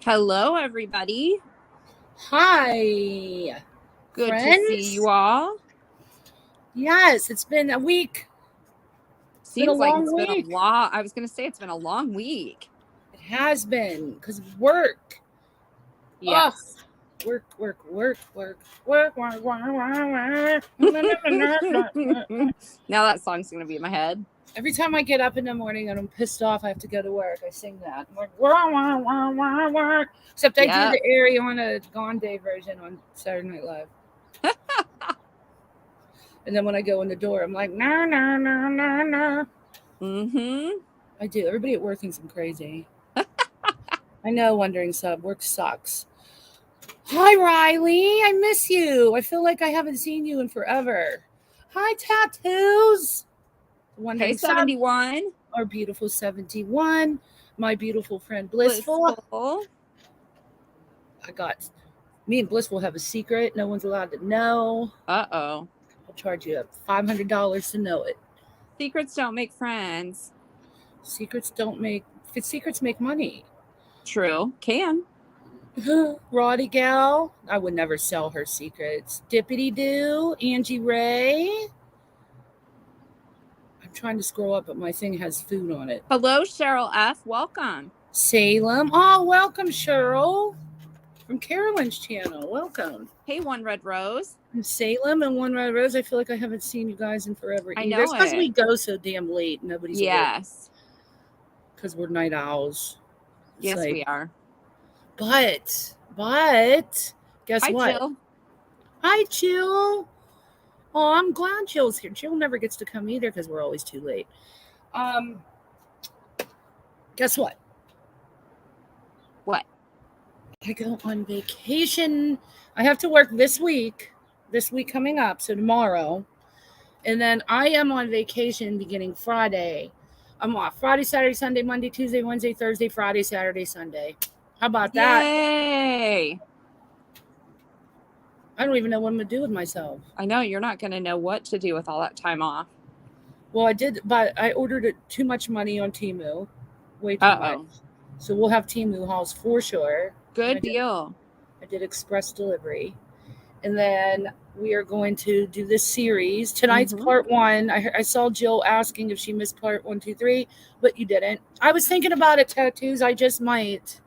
Hello, everybody. Hi. Good friends. to see you all. Yes, it's been a week. Seems like it's been a long. I was going to say it's been a long week. It has been because of work. Yes. Work. Now that song's going to be in my head. Every time I get up in the morning and I'm pissed off, I have to go to work. I sing that. I'm like, wah, wah, wah, wah, wah. Except I do the Ariana Grande version on Saturday Night Live. And then when I go in the door, I'm like, nah, nah, nah, nah, nah. Mm-hmm. I do. Everybody at work thinks I'm crazy. I know, Wondering Sub. Work sucks. Hi, Riley. I miss you. I feel like I haven't seen you in forever. Hi, Tattoos. Hey, 71. Our beautiful 71. My beautiful friend, Blissful. Me and Blissful have a secret. No one's allowed to know. Uh-oh. I'll charge you $500 to know it. Secrets don't make friends. Secrets make money. True. Can. Roddy Gal. I would never sell her secrets. Dippity Doo. Angie Ray. I'm trying to scroll up, but my thing has food on it. Hello, Cheryl F. Welcome. Salem. Oh, welcome, Cheryl. From Carolyn's channel. Welcome. Hey, One Red Rose. From Salem and One Red Rose. I feel like I haven't seen you guys in forever either. I know it's because we go so damn late. Nobody's awake. Because we're night owls. Yes, we are. But guess what? Jill. Hi, Jill. Oh, I'm glad Jill's here. Jill never gets to come either because we're always too late. Guess what? What? I go on vacation. I have to work this week coming up, so tomorrow. And then I am on vacation beginning Friday. I'm off Friday, Saturday, Sunday, Monday, Tuesday, Wednesday, Thursday, Friday, Saturday, Sunday. How about that? Yay! I don't even know what I'm going to do with myself. I know. You're not going to know what to do with all that time off. Well, I did, but I ordered too much money on Temu. Way too much. So we'll have Temu hauls for sure. Good deal. I did express delivery. And then we are going to do this series. Tonight's part 1. I saw Jill asking if she missed part 1, 2, 3, but you didn't. I was thinking about it, Tattoos. I just might.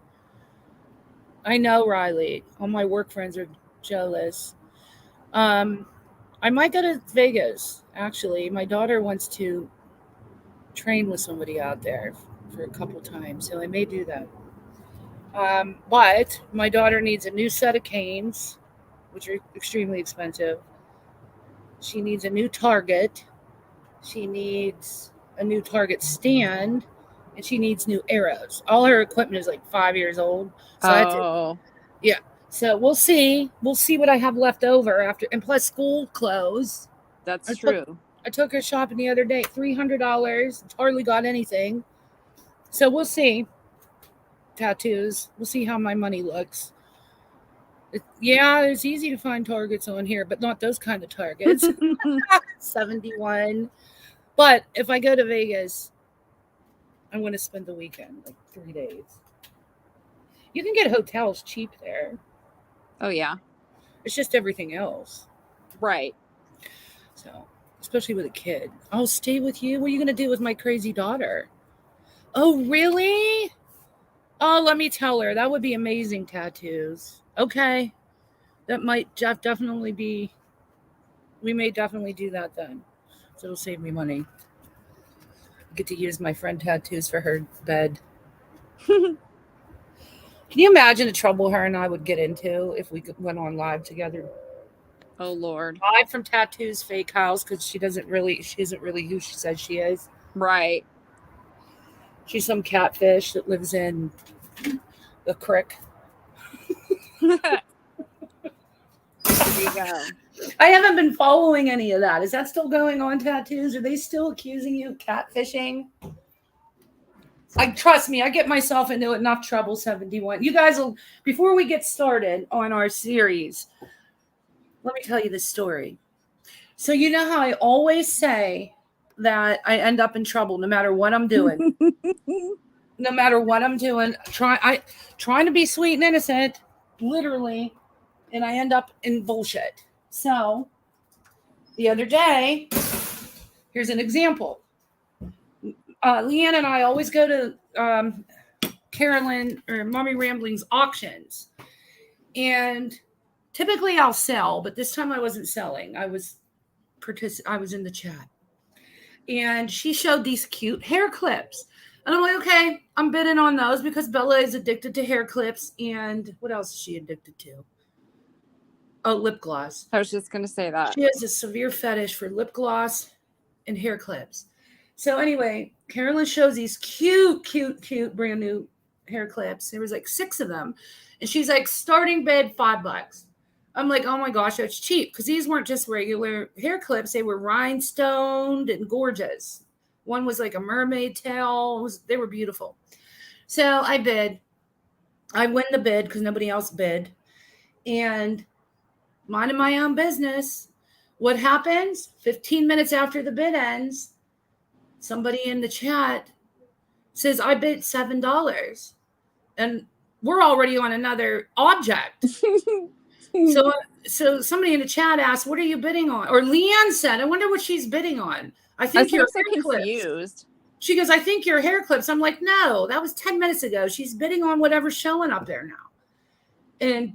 I know, Riley. All my work friends are jealous. I might go to Vegas, actually. My daughter wants to train with somebody out there for a couple times, so I may do that. But my daughter needs a new set of canes, which are extremely expensive. She needs a new target. She needs a new target stand, and she needs new arrows. All her equipment is like 5 years old. So So we'll see. We'll see what I have left over after, and plus school clothes. That's true. I took her shopping the other day, $300. Hardly got anything. So we'll see. Tattoos. We'll see how my money looks. Yeah, it's easy to find Targets on here, but not those kind of Targets. 71. But if I go to Vegas, I'm going to spend the weekend, like 3 days. You can get hotels cheap there. Oh, yeah. It's just everything else. Right. So, especially with a kid. I'll stay with you. What are you going to do with my crazy daughter? Oh, really? Oh, let me tell her. That would be amazing, tattoos. Okay. That might definitely be. We may definitely do that then. So it'll save me money. I get to use my friend tattoos for her bed. Can you imagine the trouble her and I would get into if we went on live together? Oh, Lord. Live from Tattoos Fake House, because she isn't really who she says she is. Right. She's some catfish that lives in the creek. There you go. I haven't been following any of that. Is that still going on, tattoos? Are they still accusing you of catfishing? Trust me, I get myself into enough trouble, 71. You guys will, before we get started on our series, let me tell you this story. So you know how I always say that I end up in trouble no matter what I'm doing. No matter what I'm doing, trying to be sweet and innocent, literally, and I end up in bullshit. So the other day, here's an example. Leanne and I always go to Carolyn or Mommy Rambling's auctions, and typically I'll sell, but this time I wasn't selling. I was in the chat, and she showed these cute hair clips, and I'm like, okay, I'm bidding on those because Bella is addicted to hair clips, and what else is she addicted to? Oh, lip gloss. I was just going to say that. She has a severe fetish for lip gloss and hair clips. So anyway, Carolyn shows these cute brand new hair clips. There was like 6 of them. And she's like, starting bid $5. I'm like, oh my gosh, that's cheap. Because these weren't just regular hair clips. They were rhinestoned and gorgeous. One was like a mermaid tail. They were beautiful. So I bid. I win the bid because nobody else bid. And minding my own business. What happens? 15 minutes after the bid ends, somebody in the chat says, I bid $7. And we're already on another object. So somebody in the chat asked, what are you bidding on? Or Leanne said, I wonder what she's bidding on. I think you're so confused. She goes, I think your hair clips. I'm like, no, that was 10 minutes ago. She's bidding on whatever's showing up there now. And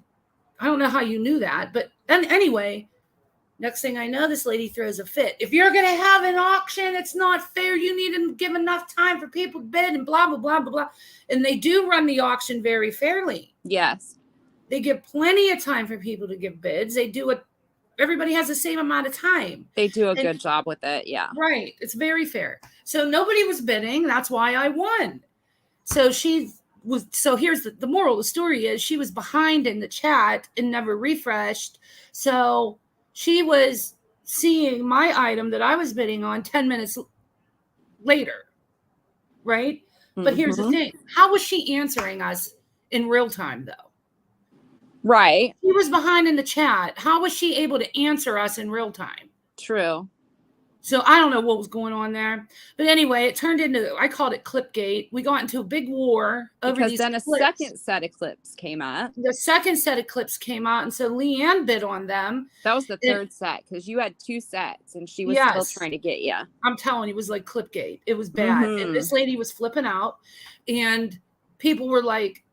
I don't know how you knew that, but anyway, next thing I know, this lady throws a fit. If you're going to have an auction, it's not fair. You need to give enough time for people to bid and blah, blah, blah, blah, blah. And they do run the auction very fairly. Yes. They give plenty of time for people to give bids. They do it. Everybody has the same amount of time. They do a good job with it. Yeah. Right. It's very fair. So nobody was bidding. That's why I won. So here's the moral of the story is she was behind in the chat and never refreshed. So she was seeing my item that I was bidding on 10 minutes later. Right. But here's the thing. How was she answering us in real time, though? Right. She was behind in the chat. How was she able to answer us in real time? True. So I don't know what was going on there. But anyway, it turned into, I called it Clipgate. We got into a big war over because these then clips. A second set of clips came out. The second set of clips came out, and so Leanne bid on them. That was the third set because you had 2 sets, and she was still trying to get you. I'm telling you, it was like Clipgate. It was bad. And this lady was flipping out, and people were like,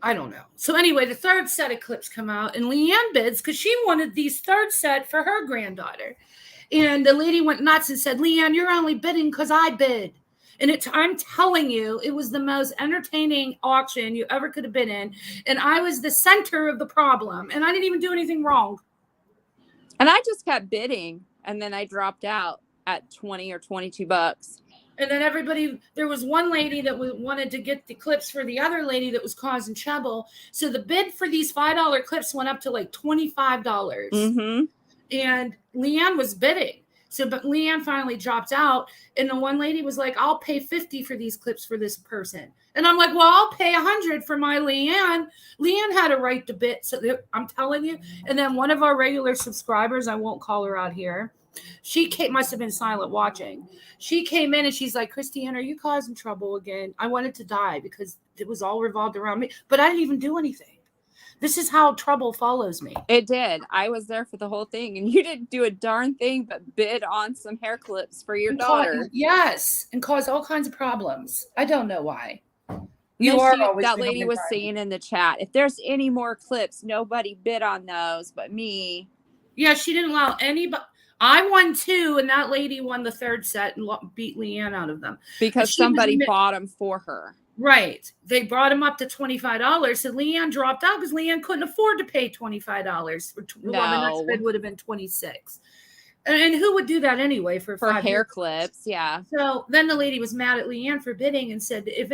I don't know. So anyway, the third set of clips come out, and Leanne bids because she wanted these third set for her granddaughter. And the lady went nuts and said, Leanne, you're only bidding because I bid. And I'm telling you, it was the most entertaining auction you ever could have been in. And I was the center of the problem. And I didn't even do anything wrong. And I just kept bidding. And then I dropped out at $20 or $22. And then there was one lady that wanted to get the clips for the other lady that was causing trouble. So the bid for these $5 clips went up to like $25. And Leanne was bidding. So, but Leanne finally dropped out, and the one lady was like, "I'll pay $50 for these clips for this person," and I'm like, "Well, I'll pay $100 for my Leanne." Leanne had a right to bid, so I'm telling you. And then one of our regular subscribers, I won't call her out here, must have been silent watching. She came in and she's like, "Christiane, are you causing trouble again? I wanted to die because it was all revolved around me, but I didn't even do anything." This is how trouble follows me. It did. I was there for the whole thing, and you didn't do a darn thing but bid on some hair clips for your daughter. Yes, and cause all kinds of problems. I don't know why. That lady was saying in the chat, if there's any more clips, nobody bid on those but me. Yeah, she didn't allow anybody. I won 2, and that lady won the 3rd set and beat Leanne out of them. Because somebody bought them for her. Right. They brought him up to $25. So Leanne dropped out because Leanne couldn't afford to pay $25. No. The next bid would have been $26. And who would do that anyway for hair clips? Yeah. So then the lady was mad at Leanne for bidding and said, if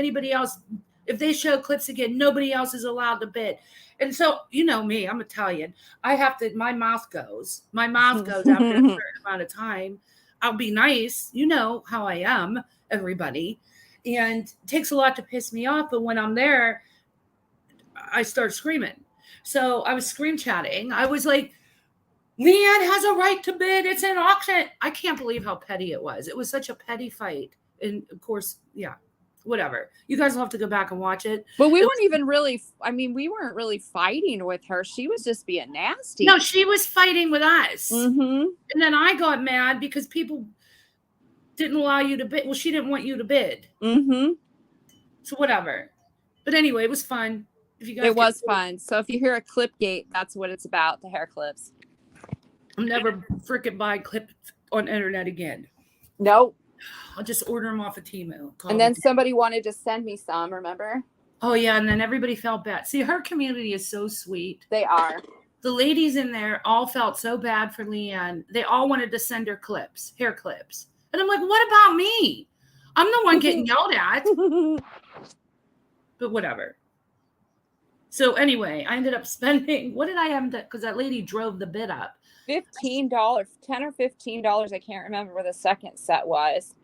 they show clips again, nobody else is allowed to bid. And so, you know me, I'm Italian. My mouth goes after a certain amount of time. I'll be nice. You know how I am, everybody. And it takes a lot to piss me off. But when I'm there, I start screaming. So I was scream chatting. I was like, Leanne has a right to bid. It's an auction. I can't believe how petty it was. It was such a petty fight. And of course, yeah, whatever. You guys will have to go back and watch it. But we weren't really fighting with her. She was just being nasty. No, she was fighting with us. Mm-hmm. And then I got mad because people didn't allow you to bid. Well, she didn't want you to bid. Mm-hmm. So whatever. But anyway, it was fun. It was fun. So if you hear a clip gate, that's what it's about, the hair clips. I'm never freaking buying clips on internet again. Nope. I'll just order them off of Temu. And then somebody wanted to send me some, remember? Oh, yeah. And then everybody felt bad. See, her community is so sweet. They are. The ladies in there all felt so bad for Leanne. They all wanted to send her clips, hair clips. And I'm like, what about me? I'm the one getting yelled at. But whatever. So anyway, I ended up spending, what did I have to, because that lady drove the bid up. $15, $10 or $15. I can't remember where the second set was.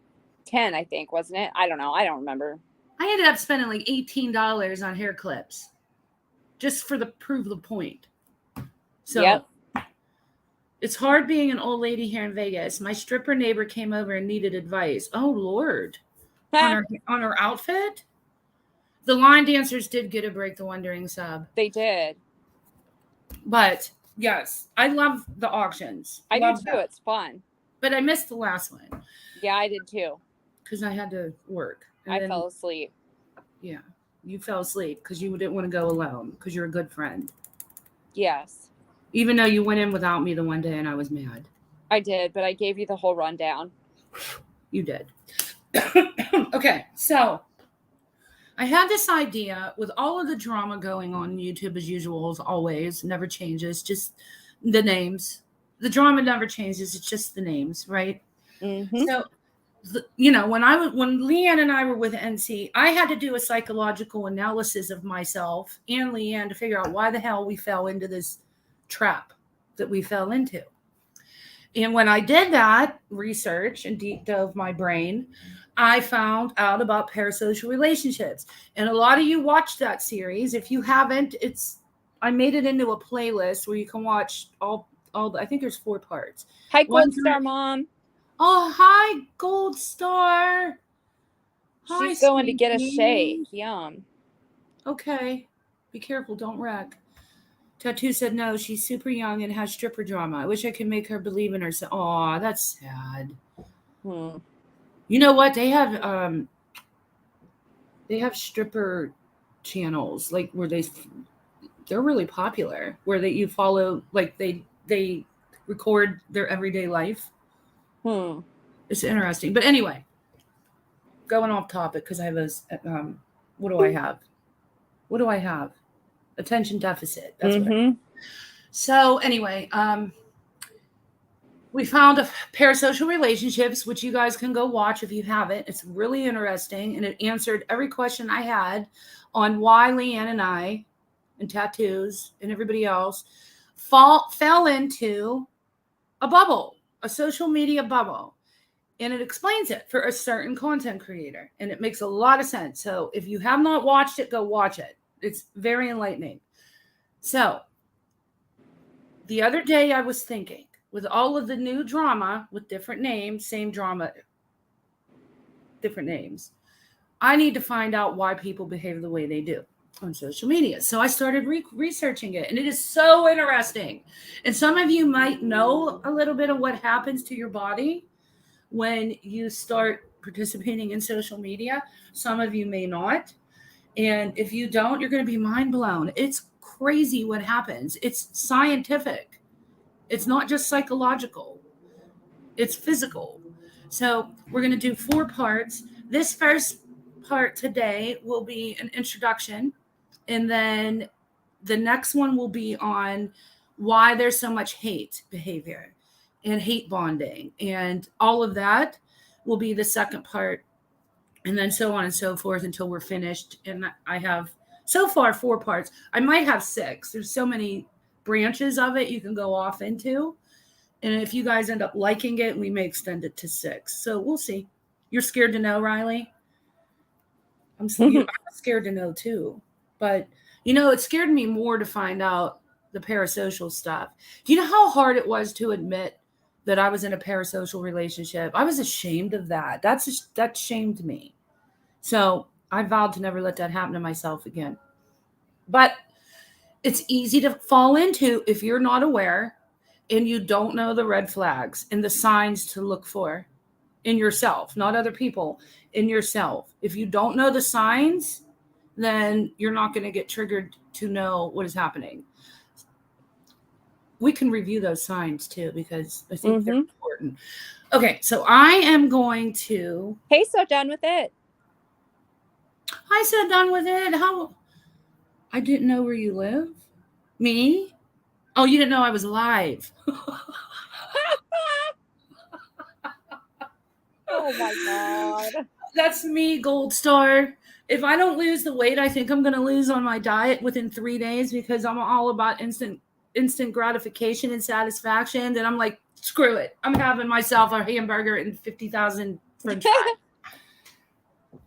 10, I think, wasn't it? I don't know. I don't remember. I ended up spending like $18 on hair clips just for prove the point. So yep. It's hard being an old lady here in Vegas. My stripper neighbor came over and needed advice. Oh, Lord. on her outfit? The line dancers did get a Break the Wondering sub. They did. But, yes, I love the auctions. I do too. It's fun. But I missed the last one. Yeah, I did too. Because I had to work. I fell asleep. Yeah. You fell asleep because you didn't want to go alone because you're a good friend. Yes. Even though you went in without me the one day and I was mad. I did, but I gave you the whole rundown. You did. Okay, so I had this idea with all of the drama going on YouTube as usual, as always, never changes, just the names. The drama never changes, it's just the names, right? Mm-hmm. So, when Leanne and I were with NC, I had to do a psychological analysis of myself and Leanne to figure out why the hell we fell into this trap that we fell into. And when I did that research and deep dove my brain, I found out about parasocial relationships. And a lot of you watched that series. If you haven't, I made it into a playlist where you can watch all I think there's 4 parts. Hi, Gold Star Mom. Oh, hi, Gold Star. Hi, she's going to get a shake. Yum. Okay. Be careful. Don't wreck. Tattoo said no. She's super young and has stripper drama. I wish I could make her believe in herself. Aw, that's sad. You know what? They have stripper channels like where they're really popular. Where you follow, like they record their everyday life. It's interesting. But anyway, going off topic because I have what do I have? Attention deficit. That's what So anyway, we found parasocial relationships, which you guys can go watch if you haven't. It's really interesting. And it answered every question I had on why Leanne and I and Tattoos and everybody else fell into a bubble. a social media bubble, and it explains it for a certain content creator, and it makes a lot of sense. So if you have not watched it, go watch it. It's very enlightening. So the other day I was thinking, with all of the new drama with different names, same drama, different names, I need to find out why people behave the way they do on social media. So I started researching it, and it is so interesting. And some of you might know a little bit of what happens to your body when you start participating in social media. Some of you may not. And if you don't, you're going to be mind blown. It's crazy what happens. It's scientific. It's not just psychological. It's physical. So we're going to do 4 parts. This first part today will be an introduction, and then the next one will be on why there's so much hate behavior and hate bonding, and all of that will be the second part, and then so on and so forth until we're finished. And I have so far 4 parts. I might have 6. There's so many branches of it you can go off into. And if you guys end up liking it, we may extend it to 6. So we'll see. You're scared to know, Riley? I'm scared to know too. But, it scared me more to find out the parasocial stuff. Do you know how hard it was to admit that I was in a parasocial relationship? I was ashamed of that. That shamed me. So I vowed to never let that happen to myself again. But it's easy to fall into if you're not aware and you don't know the red flags and the signs to look for in yourself, not other people, in yourself. If you don't know the signs, then you're not going to get triggered to know what is happening. We can review those signs too, because I think they're important. Okay, so I am going to. Hey, so done with it. I said done with it. How? I didn't know where you live. Me? Oh, you didn't know I was live. Oh my God. That's me, Gold Star. If I don't lose the weight I think I'm going to lose on my diet within 3 days, because I'm all about instant gratification and satisfaction, then I'm like, screw it. I'm having myself a hamburger and 50,000 French fries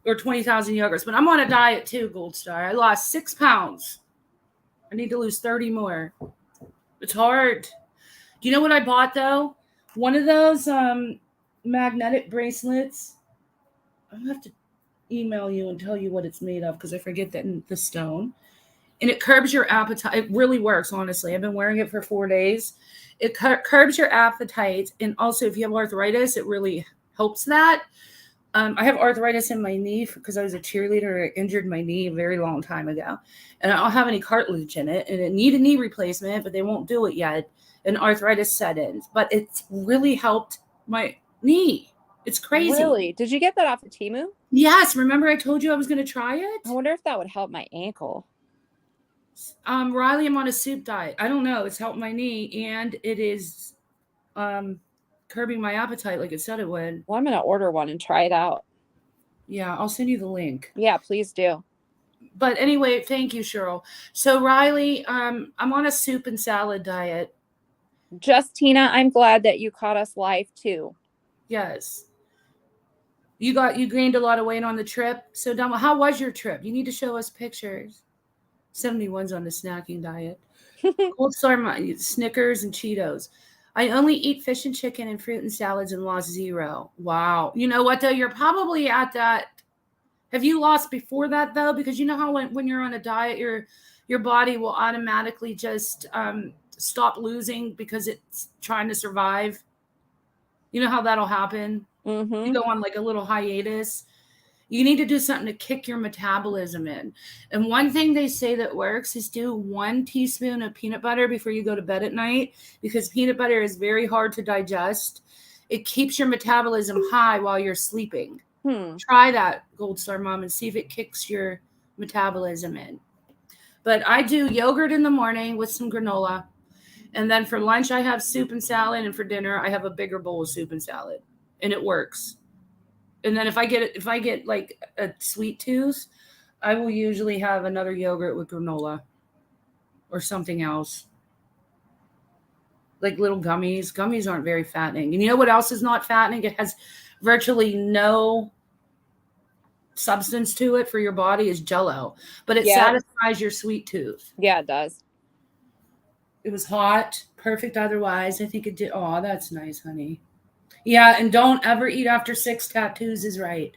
or 20,000 yogurts. But I'm on a diet too, Gold Star. I lost 6 pounds. I need to lose 30 more. It's hard. Do you know what I bought though? One of those magnetic bracelets. I'll have to email you and tell you what it's made of, because I forget the stone. And it curbs your appetite. It really works, honestly. I've been wearing it for 4 days. It curbs your appetite. And also, if you have arthritis, it really helps that. I have arthritis in my knee because I was a cheerleader. I injured my knee a very long time ago. And I don't have any cartilage in it. And it need a knee replacement, but they won't do it yet. And arthritis set in. But it's really helped my knee. It's crazy. Really? Did you get that off of Temu? Yes. Remember I told you I was going to try it? I wonder if that would help my ankle. Riley, I'm on a soup diet. I don't know. It's helped my knee, and it is curbing my appetite like it said it would. Well, I'm going to order one and try it out. Yeah, I'll send you the link. Yeah, please do. But anyway, thank you, Cheryl. So Riley, I'm on a soup and salad diet. Justina, I'm glad that you caught us live too. Yes. You gained a lot of weight on the trip. So Dama, how was your trip? You need to show us pictures. 71's on the snacking diet. Gold Star, Snickers and Cheetos. I only eat fish and chicken and fruit and salads and lost 0. Wow. You know what though? You're probably at that. Have you lost before that though? Because you know how when you're on a diet, your body will automatically just stop losing because it's trying to survive. You know how that'll happen? You go on like a little hiatus. You need to do something to kick your metabolism in. And one thing they say that works is do 1 teaspoon of peanut butter before you go to bed at night, because peanut butter is very hard to digest. It keeps your metabolism high while you're sleeping. Try that, Gold Star Mom, and see if it kicks your metabolism in. But I do yogurt in the morning with some granola. And then for lunch, I have soup and salad. And for dinner, I have a bigger bowl of soup and salad. And it works. And then if I get like a sweet tooth, I will usually have another yogurt with granola or something else. like little gummies. Gummies aren't very fattening. And you know what else is not fattening? It has virtually no substance to it for your body is Jell-O, but it satisfies your sweet tooth. Yeah, it does. It was hot, perfect otherwise. I think it did. Oh, that's nice, honey. Yeah, and don't ever eat after 6. Tattoos is right.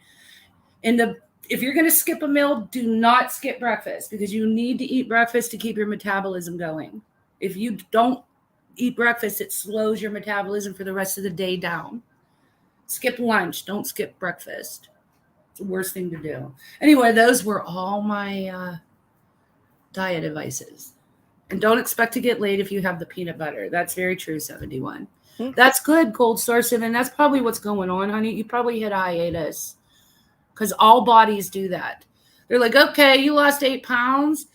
And if you're going to skip a meal, do not skip breakfast because you need to eat breakfast to keep your metabolism going. If you don't eat breakfast, it slows your metabolism for the rest of the day down. Skip lunch. Don't skip breakfast. It's the worst thing to do. Anyway, those were all my diet advices. And don't expect to get laid if you have the peanut butter. That's very true, 71. That's good, Cold Star 7. That's probably what's going on, honey. You probably hit a hiatus because all bodies do that. They're like, okay, you lost 8 pounds.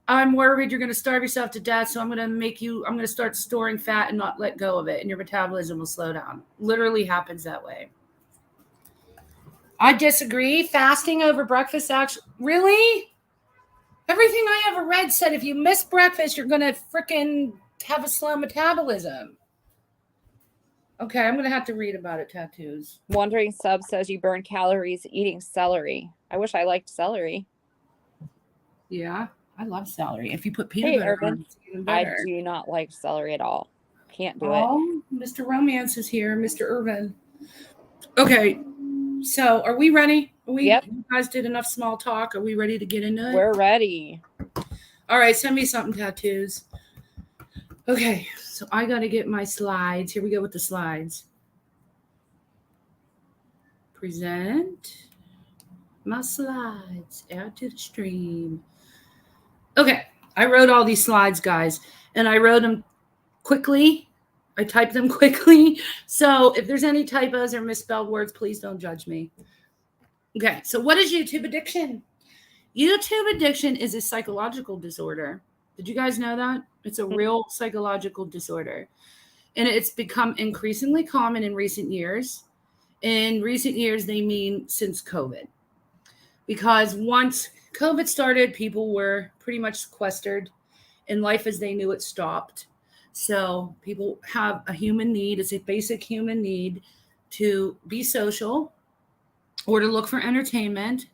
I'm worried you're going to starve yourself to death, so I'm going to start storing fat and not let go of it, and your metabolism will slow down. Literally happens that way. I disagree. Fasting over breakfast actually, really? Everything I ever read said if you miss breakfast, you're going to freaking have a slow metabolism. Okay, I'm going to have to read about it, Tattoos. Wandering Sub says you burn calories eating celery. I wish I liked celery. Yeah, I love celery. If you put peanut butter on, it's even better. I do not like celery at all. Can't do it. Oh, Mr. Romance is here, Mr. Irvin. Okay, so are we ready? Yep. You guys did enough small talk. Are we ready to get into it? We're ready. All right, send me something, Tattoos. Okay, so I got to get my slides. Here we go with the slides. Present my slides. Add to the stream. Okay, I wrote all these slides, guys, and I wrote them quickly. I typed them quickly. So if there's any typos or misspelled words, please don't judge me. Okay, so what is YouTube addiction? YouTube addiction is a psychological disorder. Did you guys know that? It's a real psychological disorder. And it's become increasingly common in recent years. In recent years, they mean since COVID. Because once COVID started, people were pretty much sequestered and life as they knew it stopped. So people have a human need. It's a basic human need to be social or to look for entertainment.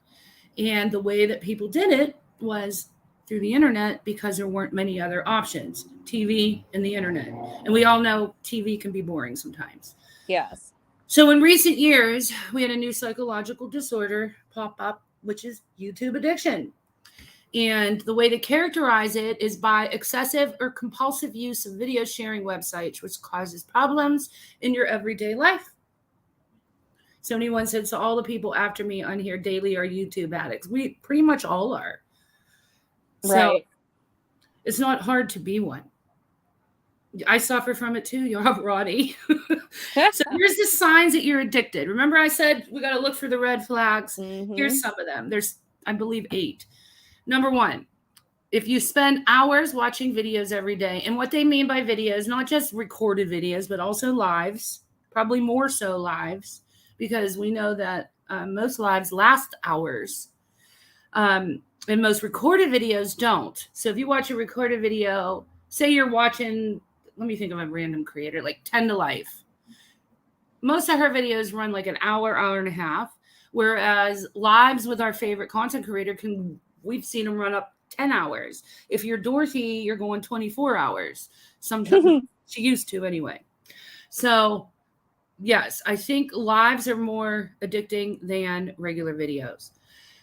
And the way that people did it was through the internet because there weren't many other options, TV and the internet. And we all know TV can be boring sometimes. Yes. So in recent years, we had a new psychological disorder pop up, which is YouTube addiction. And the way to characterize it is by excessive or compulsive use of video sharing websites, which causes problems in your everyday life. 71 said, so all the people after me on here daily are YouTube addicts. We pretty much all are. Right. So it's not hard to be one. I suffer from it too. You're Roddy. So here's the signs that you're addicted. Remember I said we got to look for the red flags. Mm-hmm. Here's some of them. There's, I believe, 8. Number 1, if you spend hours watching videos every day, and what they mean by videos, not just recorded videos, but also lives, probably more so lives, because we know that most lives last hours. And most recorded videos don't. So if you watch a recorded video, say you're watching, let me think of a random creator, like 10 to Life. Most of her videos run like an hour, hour and a half, whereas lives with our favorite content creator we've seen them run up 10 hours. If you're Dorothy, you're going 24 hours. Sometimes she used to anyway. So yes, I think lives are more addicting than regular videos.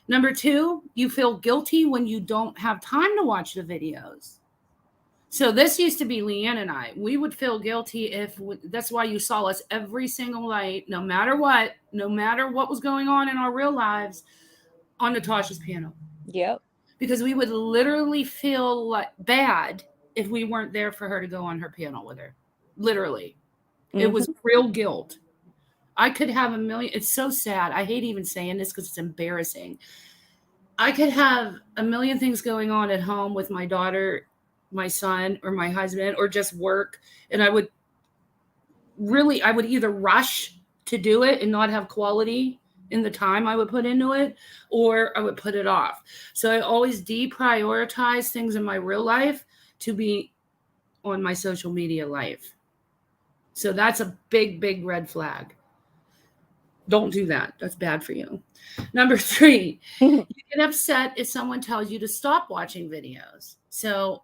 Number 2, you feel guilty when you don't have time to watch the videos. So this used to be Leanne and I. We would feel guilty that's why you saw us every single night, no matter what was going on in our real lives, on Natasha's piano. Yep. Because we would literally feel like bad if we weren't there for her to go on her piano with her. Literally. Mm-hmm. It was real guilt. I could have a million. It's so sad. I hate even saying this because it's embarrassing. I could have a million things going on at home with my daughter, my son, or my husband, or just work. And I would either rush to do it and not have quality in the time I would put into it, or I would put it off. So I always deprioritize things in my real life to be on my social media life. So that's a big, big red flag. Don't do that. That's bad for you. Number 3, you get upset if someone tells you to stop watching videos. So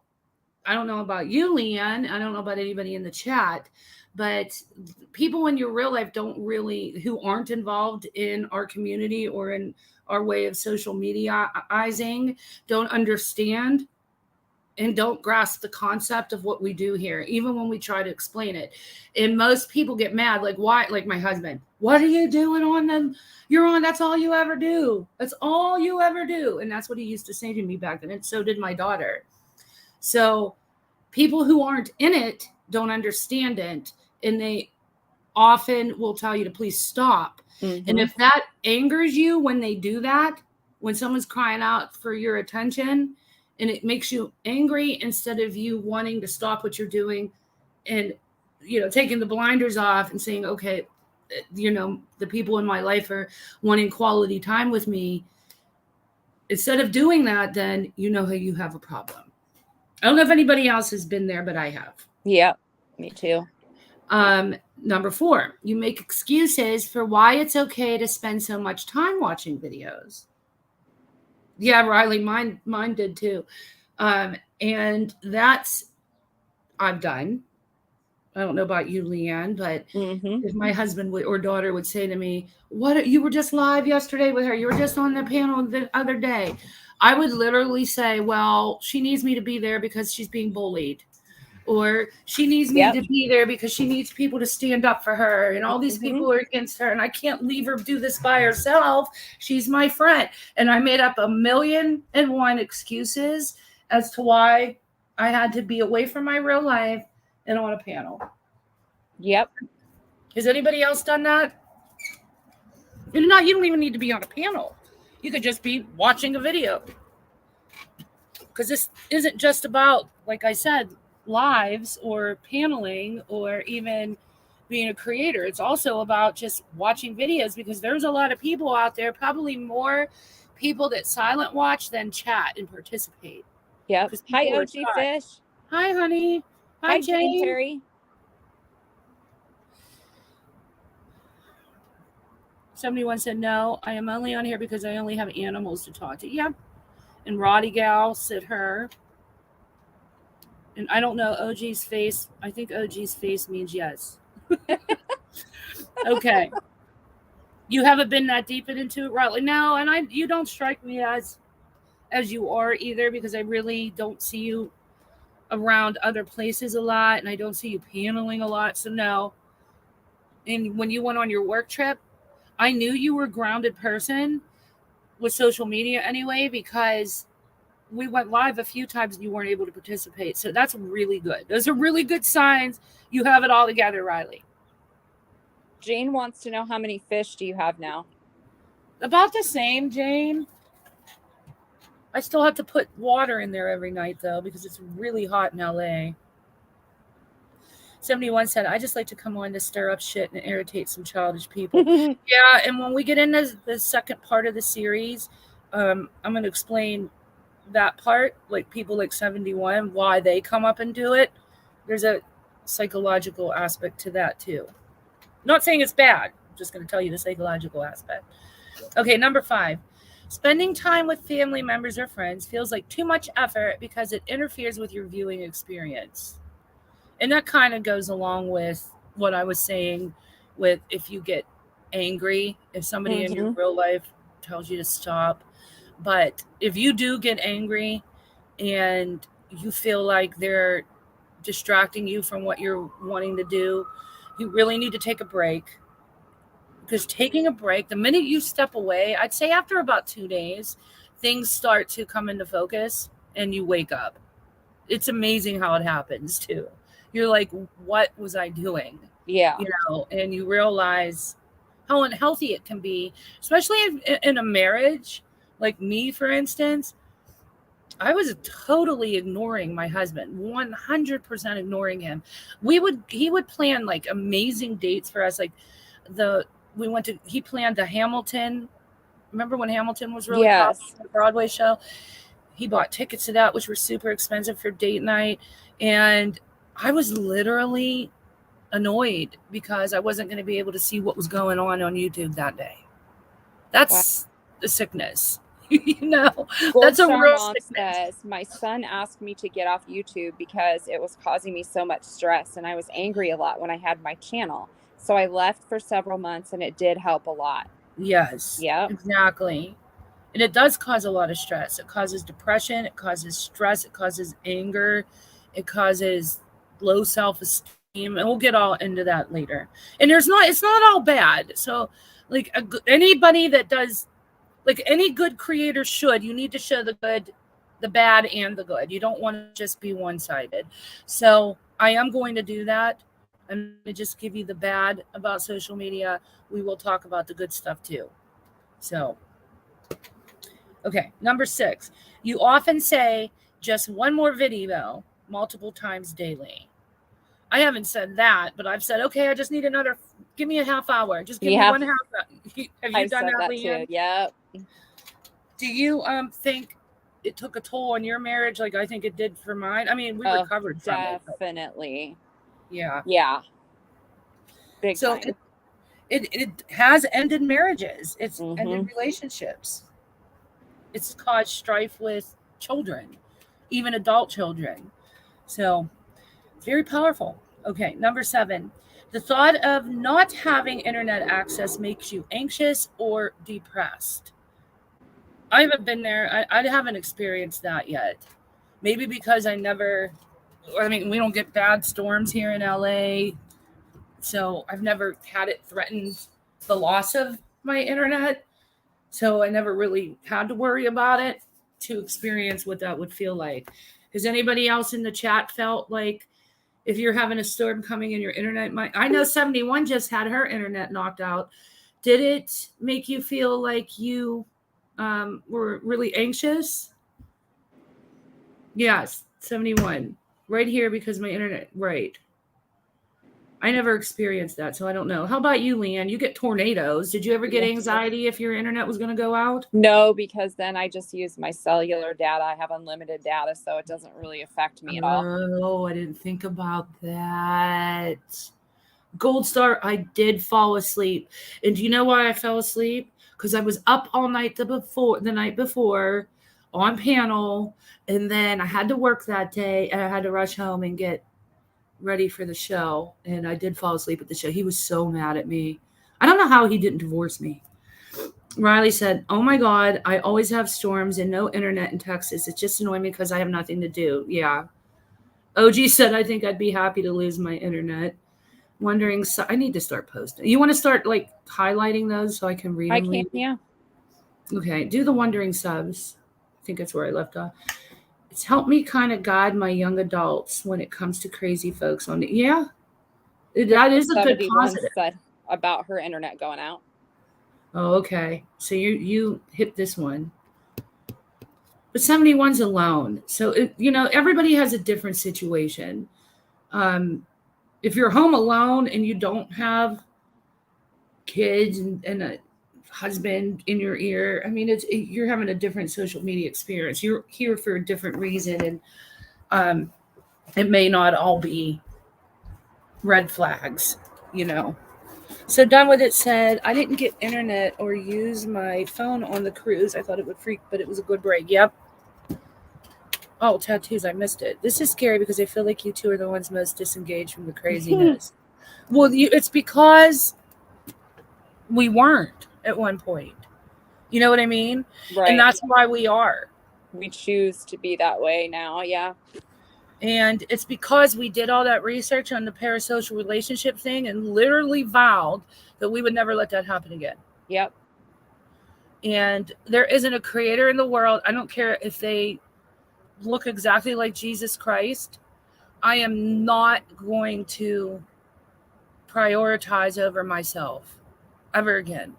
I don't know about you, Leanne. I don't know about anybody in the chat, but people in your real life who aren't involved in our community or in our way of social mediaizing, don't understand and don't grasp the concept of what we do here, even when we try to explain it. And most people get mad, like, why? Like my husband, what are you doing on them? You're on, that's all you ever do. That's all you ever do. And that's what he used to say to me back then. And so did my daughter. So people who aren't in it don't understand it. And they often will tell you to please stop. Mm-hmm. And if that angers you when they do that, when someone's crying out for your attention, and it makes you angry instead of you wanting to stop what you're doing and, taking the blinders off and saying, okay, the people in my life are wanting quality time with me. Instead of doing that, then you have a problem. I don't know if anybody else has been there, but I have. Yeah, me too. Number 4, you make excuses for why it's okay to spend so much time watching videos. Yeah, Riley, mine did too. And that's, I've done. I don't know about you, Leanne, but if my husband or daughter would say to me, you were just live yesterday with her. You were just on the panel the other day. I would literally say, well, she needs me to be there because she's being bullied. Or she needs me to be there because she needs people to stand up for her. And all these people are against her. And I can't leave her do this by herself. She's my friend. And I made up 1,000,001 excuses as to why I had to be away from my real life and on a panel. Yep. Has anybody else done that? You don't even need to be on a panel. You could just be watching a video. Because this isn't just about, like I said, lives or paneling or even being a creator. It's also about just watching videos, because there's a lot of people out there, probably more people that silent watch than chat and participate. Yep. Hi, OG Fish. Hi, honey. Hi, Jane. Terry. 71 said, no, I am only on here because I only have animals to talk to. Yeah. And Roddy Gal said her. And I don't know OG's face. I think OG's face means yes. Okay. You haven't been that deep into it, Riley. No, and you don't strike me as you are either, because I really don't see you around other places a lot, and I don't see you paneling a lot. So no. And when you went on your work trip, I knew you were a grounded person with social media anyway, because we went live a few times and you weren't able to participate. So that's really good. Those are really good signs. You have it all together, Riley. Jane wants to know, how many fish do you have now? About the same, Jane. I still have to put water in there every night, though, because it's really hot in LA. 71 said, I just like to come on to stir up shit and irritate some childish people. Yeah, and when we get into the second part of the series, I'm going to explain that part, like people like 71, why they come up and do it. There's a psychological aspect to that, too. Not saying it's bad. I'm just going to tell you the psychological aspect. Okay, number 5. Spending time with family members or friends feels like too much effort because it interferes with your viewing experience. And that kind of goes along with what I was saying with if you get angry, if somebody in your real life tells you to stop. But if you do get angry and you feel like they're distracting you from what you're wanting to do, you really need to take a break. Because taking a break, the minute you step away, I'd say after about 2 days, things start to come into focus and you wake up. It's amazing how it happens too. You're like, what was I doing? Yeah. And you realize how unhealthy it can be, especially in a marriage. Like me, for instance, I was totally ignoring my husband, 100% ignoring him. He would plan like amazing dates for us. Like he planned the Hamilton. Remember when Hamilton was really popular, the Broadway show? He bought tickets to that, which were super expensive for date night. And I was literally annoyed because I wasn't going to be able to see what was going on YouTube that day. That's the sickness. Gold That's a Star real Mom sickness. says, my son asked me to get off YouTube because it was causing me so much stress and I was angry a lot when I had my channel. So I left for several months and it did help a lot. Yes. Yep. Exactly. And it does cause a lot of stress. It causes depression. It causes stress. It causes anger. It causes low self-esteem. And we'll get all into that later. And it's not all bad. So like anybody that does, like any good creator should, you need to show the good, the bad, and the good. You don't want to just be one-sided. So I am going to do that. I'm going to just give you the bad about social media. We will talk about the good stuff too. So, okay, number 6. You often say just one more video multiple times daily. I haven't said that, but I've said, okay, I just need another, give me a half hour. Just give me 1 half hour. Have you done that, Leanne? Too. Yep. Do you think it took a toll on your marriage like I think it did for mine? I mean, we recovered from it. Definitely. Yeah. Yeah. Big so time. It has ended marriages. It's ended relationships. It's caused strife with children, even adult children. So very powerful. Okay, number 7. The thought of not having internet access makes you anxious or depressed. I haven't been there. I haven't experienced that yet. Maybe because we don't get bad storms here in LA. So I've never had it threaten the loss of my internet. So I never really had to worry about it to experience what that would feel like. Has anybody else in the chat felt like if you're having a storm coming in your internet I know 71 just had her internet knocked out. Did it make you feel like you were really anxious? Yes, 71. Right here because my internet, right. I never experienced that, so I don't know. How about you, Leanne? You get tornadoes. Did you ever get anxiety if your internet was going to go out? No, because then I just use my cellular data. I have unlimited data, so it doesn't really affect me at all. Oh, I didn't think about that. Gold Star, I did fall asleep. And do you know why I fell asleep? Because I was up all night the night before on panel, and then I had to work that day, and I had to rush home and get ready for the show, and I did fall asleep at the show. He was so mad at me. I don't know how he didn't divorce me. Riley said, oh my God, I always have storms and no internet in Texas. It's just annoying me because I have nothing to do. Yeah. OG said, I think I'd be happy to lose my internet. Wondering, so I need to start posting. You want to start like highlighting those so I can read them? I can, yeah. Okay, do the wondering subs. I think that's where I left off. It's helped me kind of guide my young adults when it comes to crazy folks on it. Yeah, that is a good positive. Said about her internet going out. Oh, okay. So you hit this one. But 71's alone. So, everybody has a different situation. If you're home alone and you don't have kids and a husband in your ear, I mean, you're having a different social media experience. You're here for a different reason, and it may not all be red flags, So Done With It said, I didn't get internet or use my phone on the cruise. I thought it would freak, but it was a good break. Yep. Oh, tattoos. I missed it. This is scary because I feel like you two are the ones most disengaged from the craziness. Well, it's because we weren't at one point. You know what I mean? Right. And that's why we are. We choose to be that way now. Yeah. And it's because we did all that research on the parasocial relationship thing and literally vowed that we would never let that happen again. Yep. And there isn't a creator in the world. I don't care if they look exactly like Jesus Christ. I am not going to prioritize over myself ever again.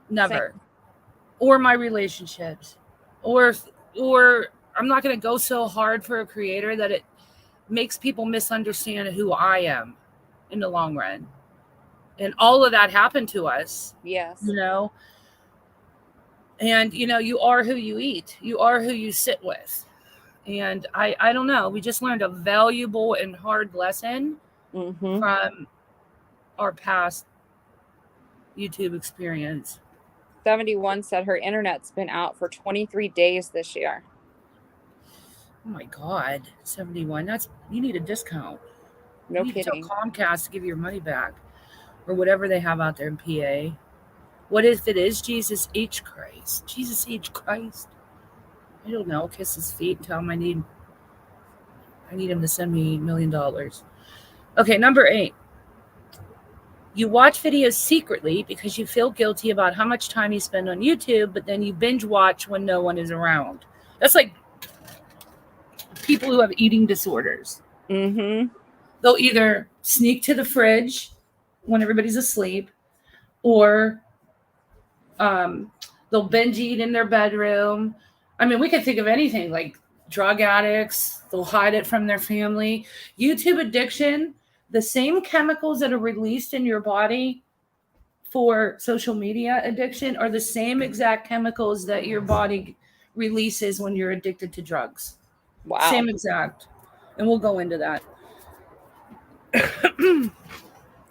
Never. Same. Or my relationships. Or I'm not going to go so hard for a creator that it makes people misunderstand who I am in the long run. And all of that happened to us. Yes. And, you are who you eat. You are who you sit with. And I don't know. We just learned a valuable and hard lesson Mm-hmm. from our past YouTube experience. 71 said her internet's been out for 23 days this year. Oh my God, 71. You need a discount. No You need to tell kidding. Comcast to give you your money back or whatever they have out there in PA. What if it is Jesus H. Christ? Jesus H. Christ. I don't know. Kiss his feet and tell him I need him to send me $1 million. Okay, number 8. You watch videos secretly because you feel guilty about how much time you spend on YouTube, but then you binge watch when no one is around. That's like people who have eating disorders. Mm-hmm. They'll either sneak to the fridge when everybody's asleep, or they'll binge eat in their bedroom. I mean, we could think of anything, like drug addicts. They'll hide it from their family. YouTube addiction, the same chemicals that are released in your body for social media addiction are the same exact chemicals that your body releases when you're addicted to drugs. Wow. Same exact. And we'll go into that.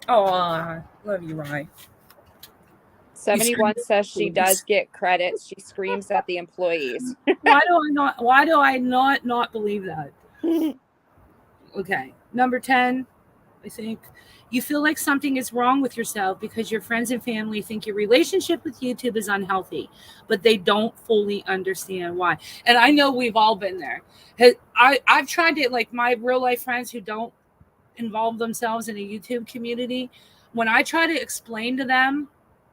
Oh, love you, Rye. 71 says she does get credits. She screams at the employees. Why do I not believe that? Okay. Number 10, I think. You feel like something is wrong with yourself because your friends and family think your relationship with YouTube is unhealthy, but they don't fully understand why. And I know we've all been there. I've tried to, like, my real life friends who don't involve themselves in a YouTube community, when I try to explain to them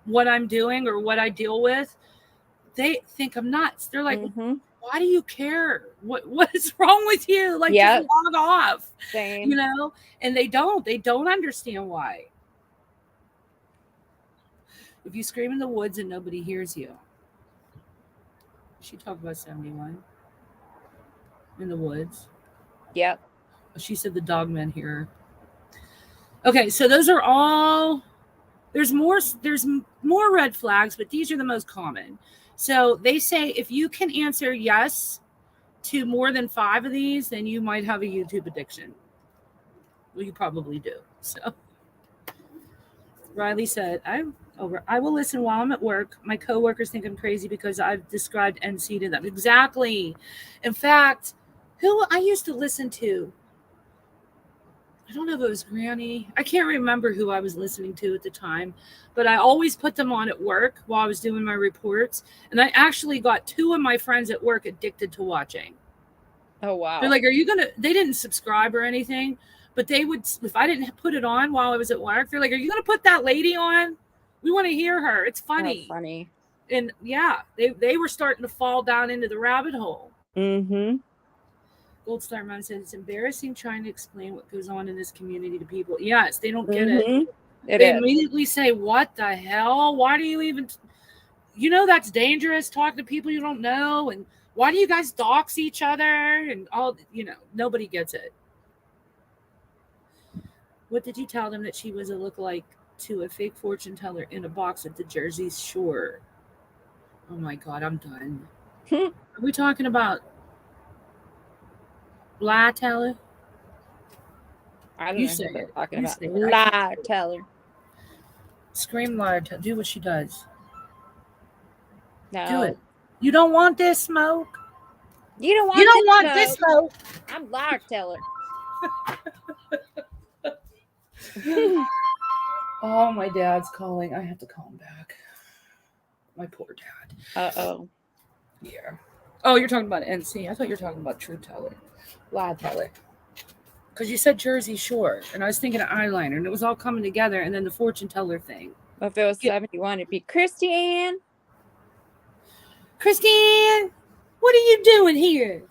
what I'm doing or what I deal with, they think I'm nuts. They're like, why do you care? What is wrong with you? Like, just log off. Same. You know? And they don't understand why. If you scream in the woods and nobody hears you. She talked about 71 in the woods. Yep. She said the dog men hear her. Okay, so those are all. There's more red flags, but these are the most common. So they say if you can answer yes to more than 5 of these, then you might have a YouTube addiction. Well, you probably do. So Riley said, I will listen while I'm at work. My coworkers think I'm crazy because I've described NC to them. Exactly. In fact, who I used to listen to, I don't know if it was Granny. I can't remember who I was listening to at the time, but I always put them on at work while I was doing my reports. And I actually got 2 of my friends at work addicted to watching. Oh, wow. They're like, they didn't subscribe or anything, but they would, if I didn't put it on while I was at work, they're like, are you going to put that lady on? We want to hear her. It's funny. That's funny. And yeah, they were starting to fall down into the rabbit hole. Mm-hmm. Gold Star Mom says it's embarrassing trying to explain what goes on in this community to people. Yes, they don't get it. They immediately say, what the hell? Why do you even, that's dangerous, talking to people you don't know. And why do you guys dox each other? And all, nobody gets it. What did you tell them that she was a lookalike to a fake fortune teller in a box at the Jersey Shore? Oh my God, I'm done. Are we talking about lie teller? I don't know what they're talking about. Lie teller. Scream liar teller. Do what she does. No. Do it. You don't want this smoke? You don't want this smoke? I'm liar teller. Oh, my dad's calling. I have to call him back. My poor dad. Uh-oh. Yeah. Oh, you're talking about NC. I thought you were talking about True Teller. Lie Teller. Because you said Jersey Shore, and I was thinking of eyeliner, and it was all coming together, and then the fortune teller thing. Well, if it was 71, it'd be Christiane. Christiane, what are you doing here?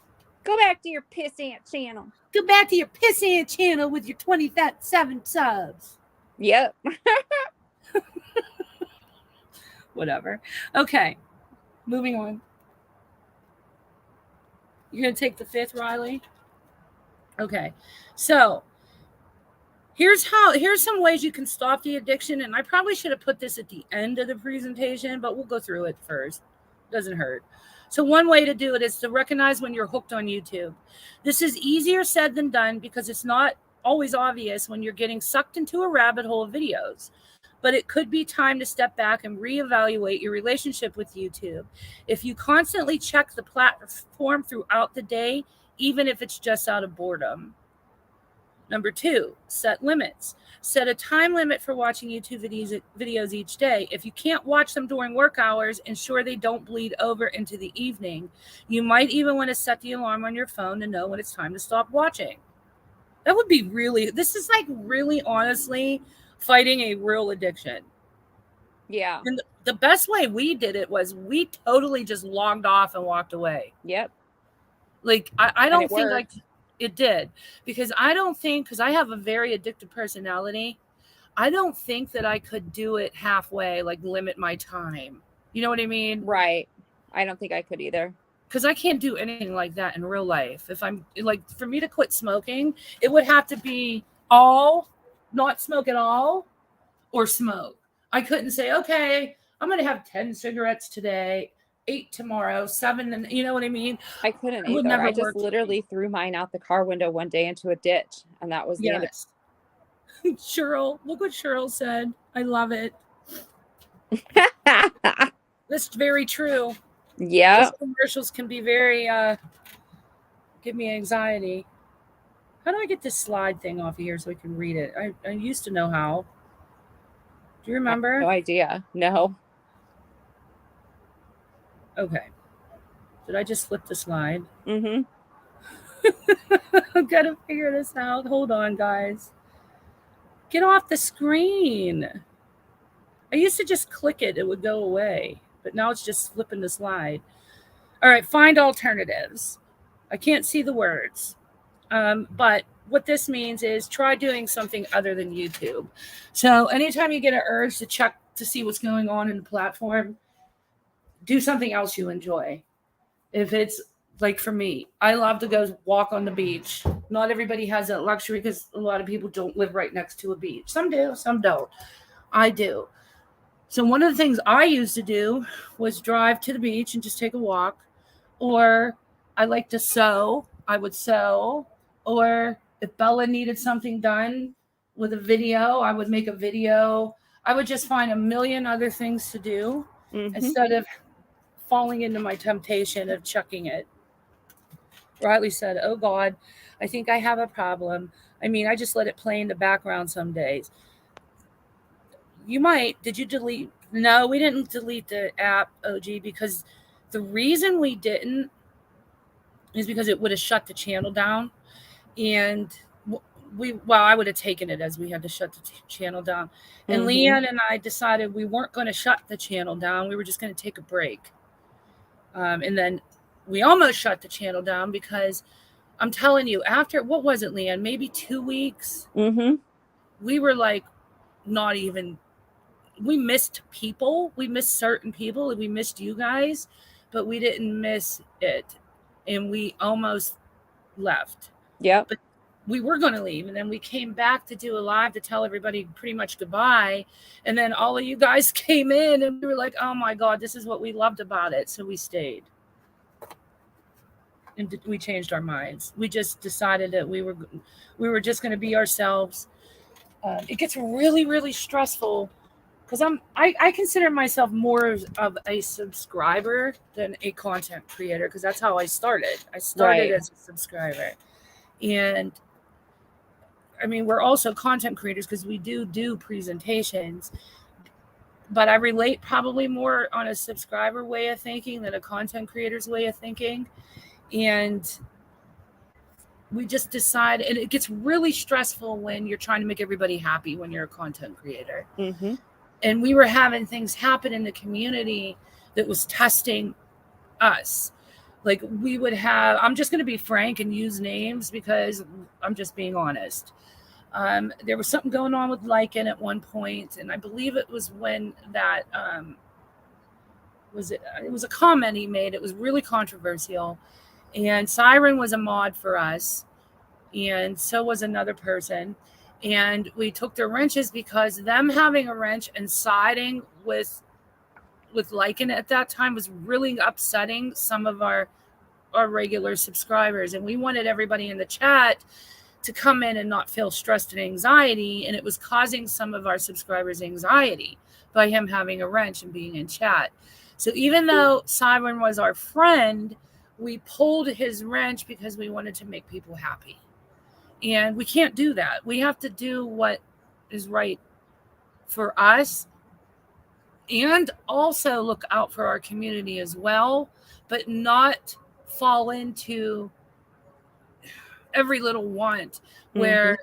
Go back to your pissant channel. Go back to your pissant channel with your 27 subs. Yep. Whatever. Okay. Moving on. You're going to take the 5th, Riley? Okay. So, here's some ways you can stop the addiction. And I probably should have put this at the end of the presentation, but we'll go through it first. Doesn't hurt. So one way to do it is to recognize when you're hooked on YouTube. This is easier said than done because it's not always obvious when you're getting sucked into a rabbit hole of videos. But it could be time to step back and reevaluate your relationship with YouTube. If you constantly check the platform throughout the day, even if it's just out of boredom. Number 2, set limits. Set a time limit for watching YouTube videos each day. If you can't watch them during work hours, ensure they don't bleed over into the evening. You might even want to set the alarm on your phone to know when it's time to stop watching. That would be this is like really honestly fighting a real addiction. Yeah. And the best way we did it was we totally just logged off and walked away. Yep. Like, I don't think worked. it did, because because I have a very addictive personality. I don't think that I could do it halfway, like limit my time. You know what I mean? Right. I don't think I could either. Because I can't do anything like that in real life. If I'm like, for me to quit smoking, it would have to be not smoke at all or smoke. I couldn't say, okay, I'm going to have 10 cigarettes today, 8 tomorrow, 7. And you know what I mean? I couldn't either. I just literally threw mine out the car window one day into a ditch. And that was the end of it. Cheryl, look what Cheryl said. I love it. That's very true. Yeah. Those commercials can be very, give me anxiety. How do I get this slide thing off of here so I can read it? I used to know how. Do you remember? No idea. No. Okay. Did I just flip the slide? Mm-hmm. I've got to figure this out. Hold on, guys. Get off the screen. I used to just click it. It would go away. But now it's just flipping the slide. All right. Find alternatives. I can't see the words. But what this means is try doing something other than YouTube. So anytime you get an urge to check to see what's going on in the platform, do something else you enjoy. If it's like, for me, I love to go walk on the beach. Not everybody has that luxury because a lot of people don't live right next to a beach. Some do, some don't. I do. So one of the things I used to do was drive to the beach and just take a walk. Or I like to sew. I would sew. Or if Bella needed something done with a video, I would make a video. I would just find a million other things to do instead of falling into my temptation of chucking it. Riley said, "Oh God, I think I have a problem. I mean, I just let it play in the background some days." You might. Did you delete? No, we didn't delete the app, OG, because the reason we didn't is because it would have shut the channel down. And I would have taken it as we had to shut the channel down. And Leanne and I decided we weren't going to shut the channel down. We were just going to take a break. And then we almost shut the channel down because I'm telling you, after, what was it, Leanne? Maybe 2 weeks. We were like, not even, we missed people. We missed certain people. We missed you guys, but we didn't miss it. And we almost left. Yeah. But we were going to leave. And then we came back to do a live to tell everybody pretty much goodbye. And then all of you guys came in and we were like, oh my God, this is what we loved about it. So we stayed. And we changed our minds. We just decided that we were just going to be ourselves. It gets really, really stressful because I consider myself more of a subscriber than a content creator because that's how I started. I started as a subscriber. And I mean, we're also content creators because we do presentations, but I relate probably more on a subscriber way of thinking than a content creator's way of thinking. And we just decide, and it gets really stressful when you're trying to make everybody happy when you're a content creator. And we were having things happen in the community that was testing us. Like we would have, I'm just going to be frank and use names because I'm just being honest. There was something going on with Lycan at one point, and I believe it was when that it was a comment he made. It was really controversial. And Siren was a mod for us, and so was another person. And we took their wrenches because them having a wrench and siding with Lycan at that time was really upsetting some of our regular subscribers. And we wanted everybody in the chat to come in and not feel stressed and anxiety. And it was causing some of our subscribers anxiety by him having a wrench and being in chat. So even though Siren was our friend, we pulled his wrench because we wanted to make people happy. And we can't do that. We have to do what is right for us and also look out for our community as well, but not fall into every little want where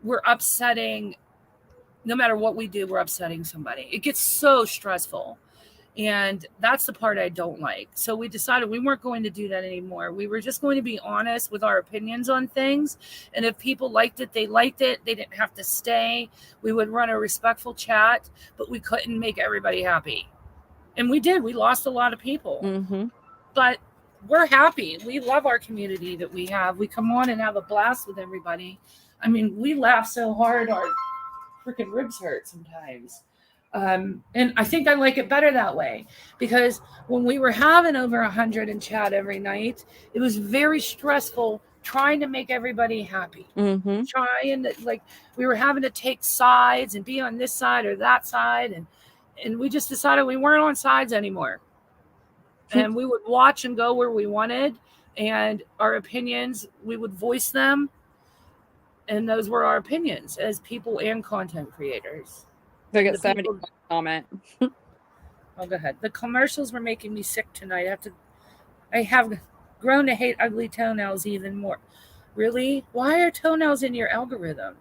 we're upsetting. No matter what we do, we're upsetting somebody. It gets so stressful. And that's the part I don't like. So we decided we weren't going to do that anymore. We were just going to be honest with our opinions on things. And if people liked it, they liked it. They didn't have to stay. We would run a respectful chat, but we couldn't make everybody happy. And we did. We lost a lot of people. But we're happy. We love our community that we have. We come on and have a blast with everybody. I mean, we laugh so hard our freaking ribs hurt sometimes. And I think I like it better that way, because when we were having over 100 in chat every night, it was very stressful trying to make everybody happy. Trying to, like, we were having to take sides and be on this side or that side. And we just decided we weren't on sides anymore. And we would watch and go where we wanted. And our opinions, we would voice them. And those were our opinions as people and content creators. They got 70 comment. Oh, go ahead. The commercials were making me sick tonight. I have grown to hate ugly toenails even more. Really? Why are toenails in your algorithm?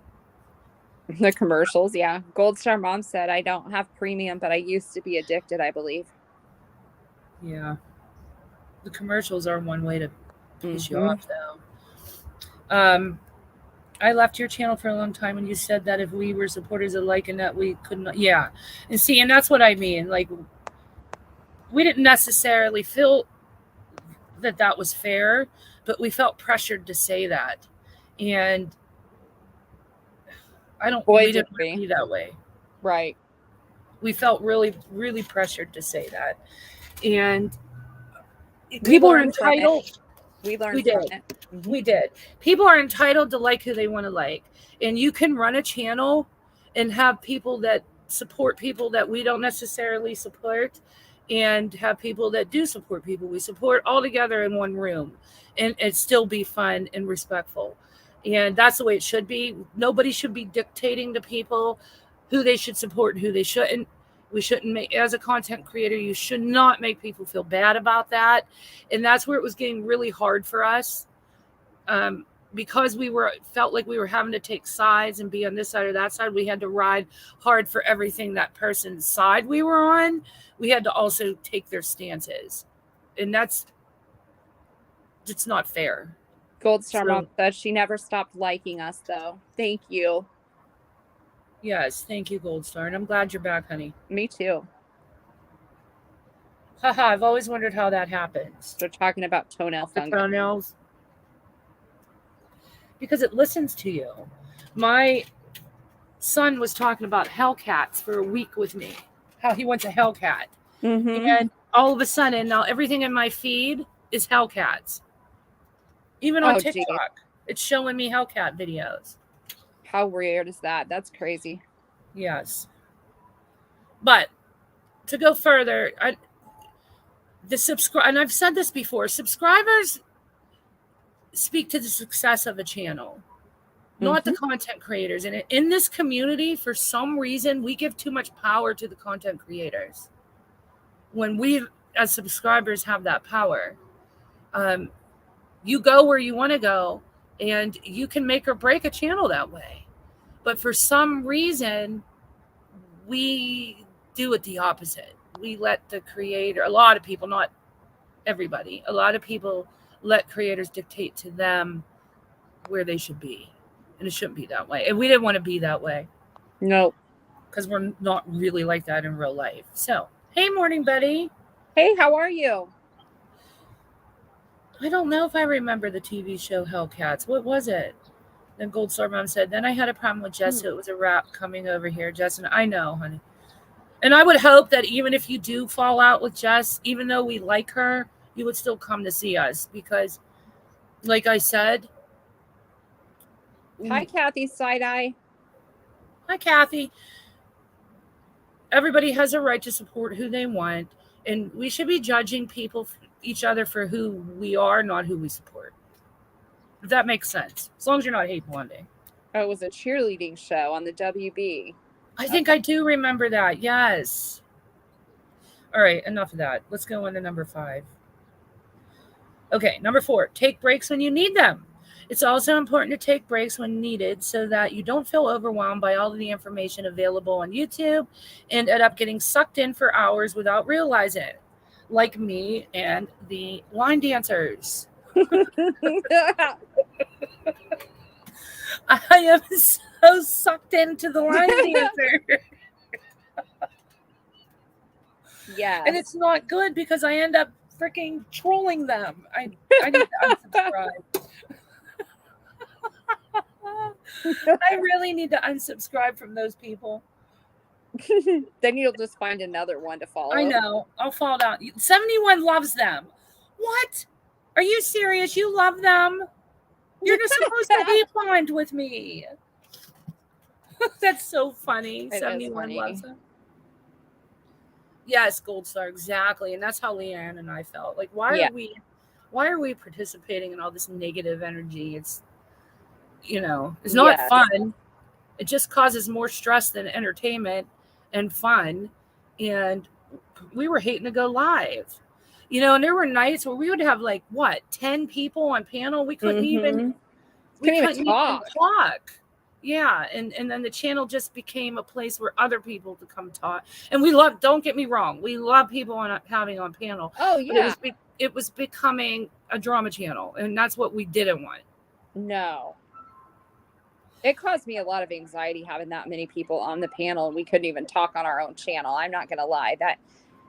The commercials, yeah. Gold Star Mom said, I don't have premium, but I used to be addicted, I believe. Yeah. The commercials are one way to piss you off, though. I left your channel for a long time when you said that if we were supporters of Like and that we couldn't. Yeah. And see, and that's what I mean. Like, we didn't necessarily feel that was fair, but we felt pressured to say that. And we didn't want to be that way. Right. We felt really, really pressured to say that. And people are entitled. We learned from it. We did. People are entitled to like who they want to like. And you can run a channel and have people that support people that we don't necessarily support, and have people that do support people we support, all together in one room, and it still be fun and respectful. And that's the way it should be. Nobody should be dictating to people who they should support and who they shouldn't. We shouldn't make, as a content creator, you should not make people feel bad about that. And that's where it was getting really hard for us. Because we felt like we were having to take sides and be on this side or that side. We had to ride hard for everything that person's side we were on. We had to also take their stances. And it's not fair. Gold Star Mom said she never stopped liking us, though. Thank you. Yes, thank you, Gold Star. And I'm glad you're back, honey. Me too. Haha, I've always wondered how that happens. They're talking about toenail fungus. Toenails. Because it listens to you. My son was talking about Hellcats for a week with me. How he wants a Hellcat. And all of a sudden, now everything in my feed is Hellcats. Even on TikTok, it's showing me Hellcat videos. How weird is that? That's crazy. Yes. But to go further, and I've said this before, subscribers speak to the success of a channel, not the content creators. And in this community, for some reason, we give too much power to the content creators. When we, as subscribers, have that power, you go where you want to go, and you can make or break a channel that way. But for some reason, we do it the opposite. We let the creator, a lot of people, not everybody, a lot of people let creators dictate to them where they should be. And it shouldn't be that way. And we didn't want to be that way. Nope. Because we're not really like that in real life. So, hey, morning, Betty. Hey, how are you? I don't know if I remember the TV show Hellcats. What was it? Then Gold Star Mom said, then I had a problem with Jess, so it was a wrap coming over here. Jess, and I know, honey. And I would hope that even if you do fall out with Jess, even though we like her, you would still come to see us. Because, like I said, Hi, Kathy Side Eye. Hi, Kathy. Everybody has a right to support who they want, and we should be judging each other for who we are, not who we support. If that makes sense, as long as you're not hate bonding. Oh, it was a cheerleading show on the WB. I think I do remember that. Yes. All right, enough of that. Let's go on to number 5. Okay, number 4, take breaks when you need them. It's also important to take breaks when needed so that you don't feel overwhelmed by all of the information available on YouTube and end up getting sucked in for hours without realizing it, like me and the line dancers. I am so sucked into the line dancer. Yeah. And it's not good because I end up freaking trolling them. I need to unsubscribe. I really need to unsubscribe from those people. Then you'll just find another one to follow. I know. I'll fall down. 71 loves them. What? Are you serious? You love them? You're just supposed to hate bond with me. That's so funny. It 71 funny. loves them. Yes, Gold Star, exactly. And that's how Leanne and I felt. Like, why are we participating in all this negative energy? It's it's not fun. It just causes more stress than entertainment and fun. And we were hating to go live. And there were nights where we would have 10 people on panel. We couldn't even talk. Yeah. And then the channel just became a place where other people could come talk. And don't get me wrong, we love people having on panel. Oh yeah. It was becoming a drama channel, and that's what we didn't want. No. It caused me a lot of anxiety having that many people on the panel, and we couldn't even talk on our own channel. I'm not going to lie. That,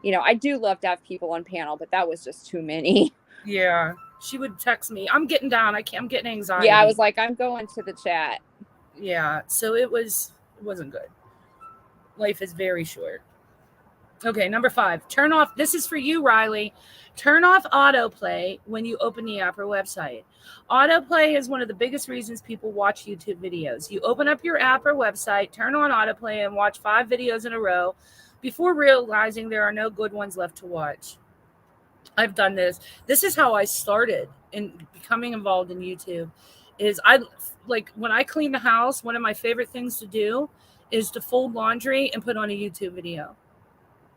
I do love to have people on panel, but that was just too many. Yeah. She would text me, I'm getting down. I'm getting anxiety. Yeah, I was like, I'm going to the chat. Yeah. So it wasn't good. Life is very short. Okay, number 5. Turn off. This is for you, Riley. Turn off autoplay when you open the app or website. Autoplay is one of the biggest reasons people watch YouTube videos. You open up your app or website, turn on autoplay, and watch 5 videos in a row before realizing there are no good ones left to watch. I've done this. This is how I started in becoming involved in YouTube. When I clean the house, one of my favorite things to do is to fold laundry and put on a YouTube video.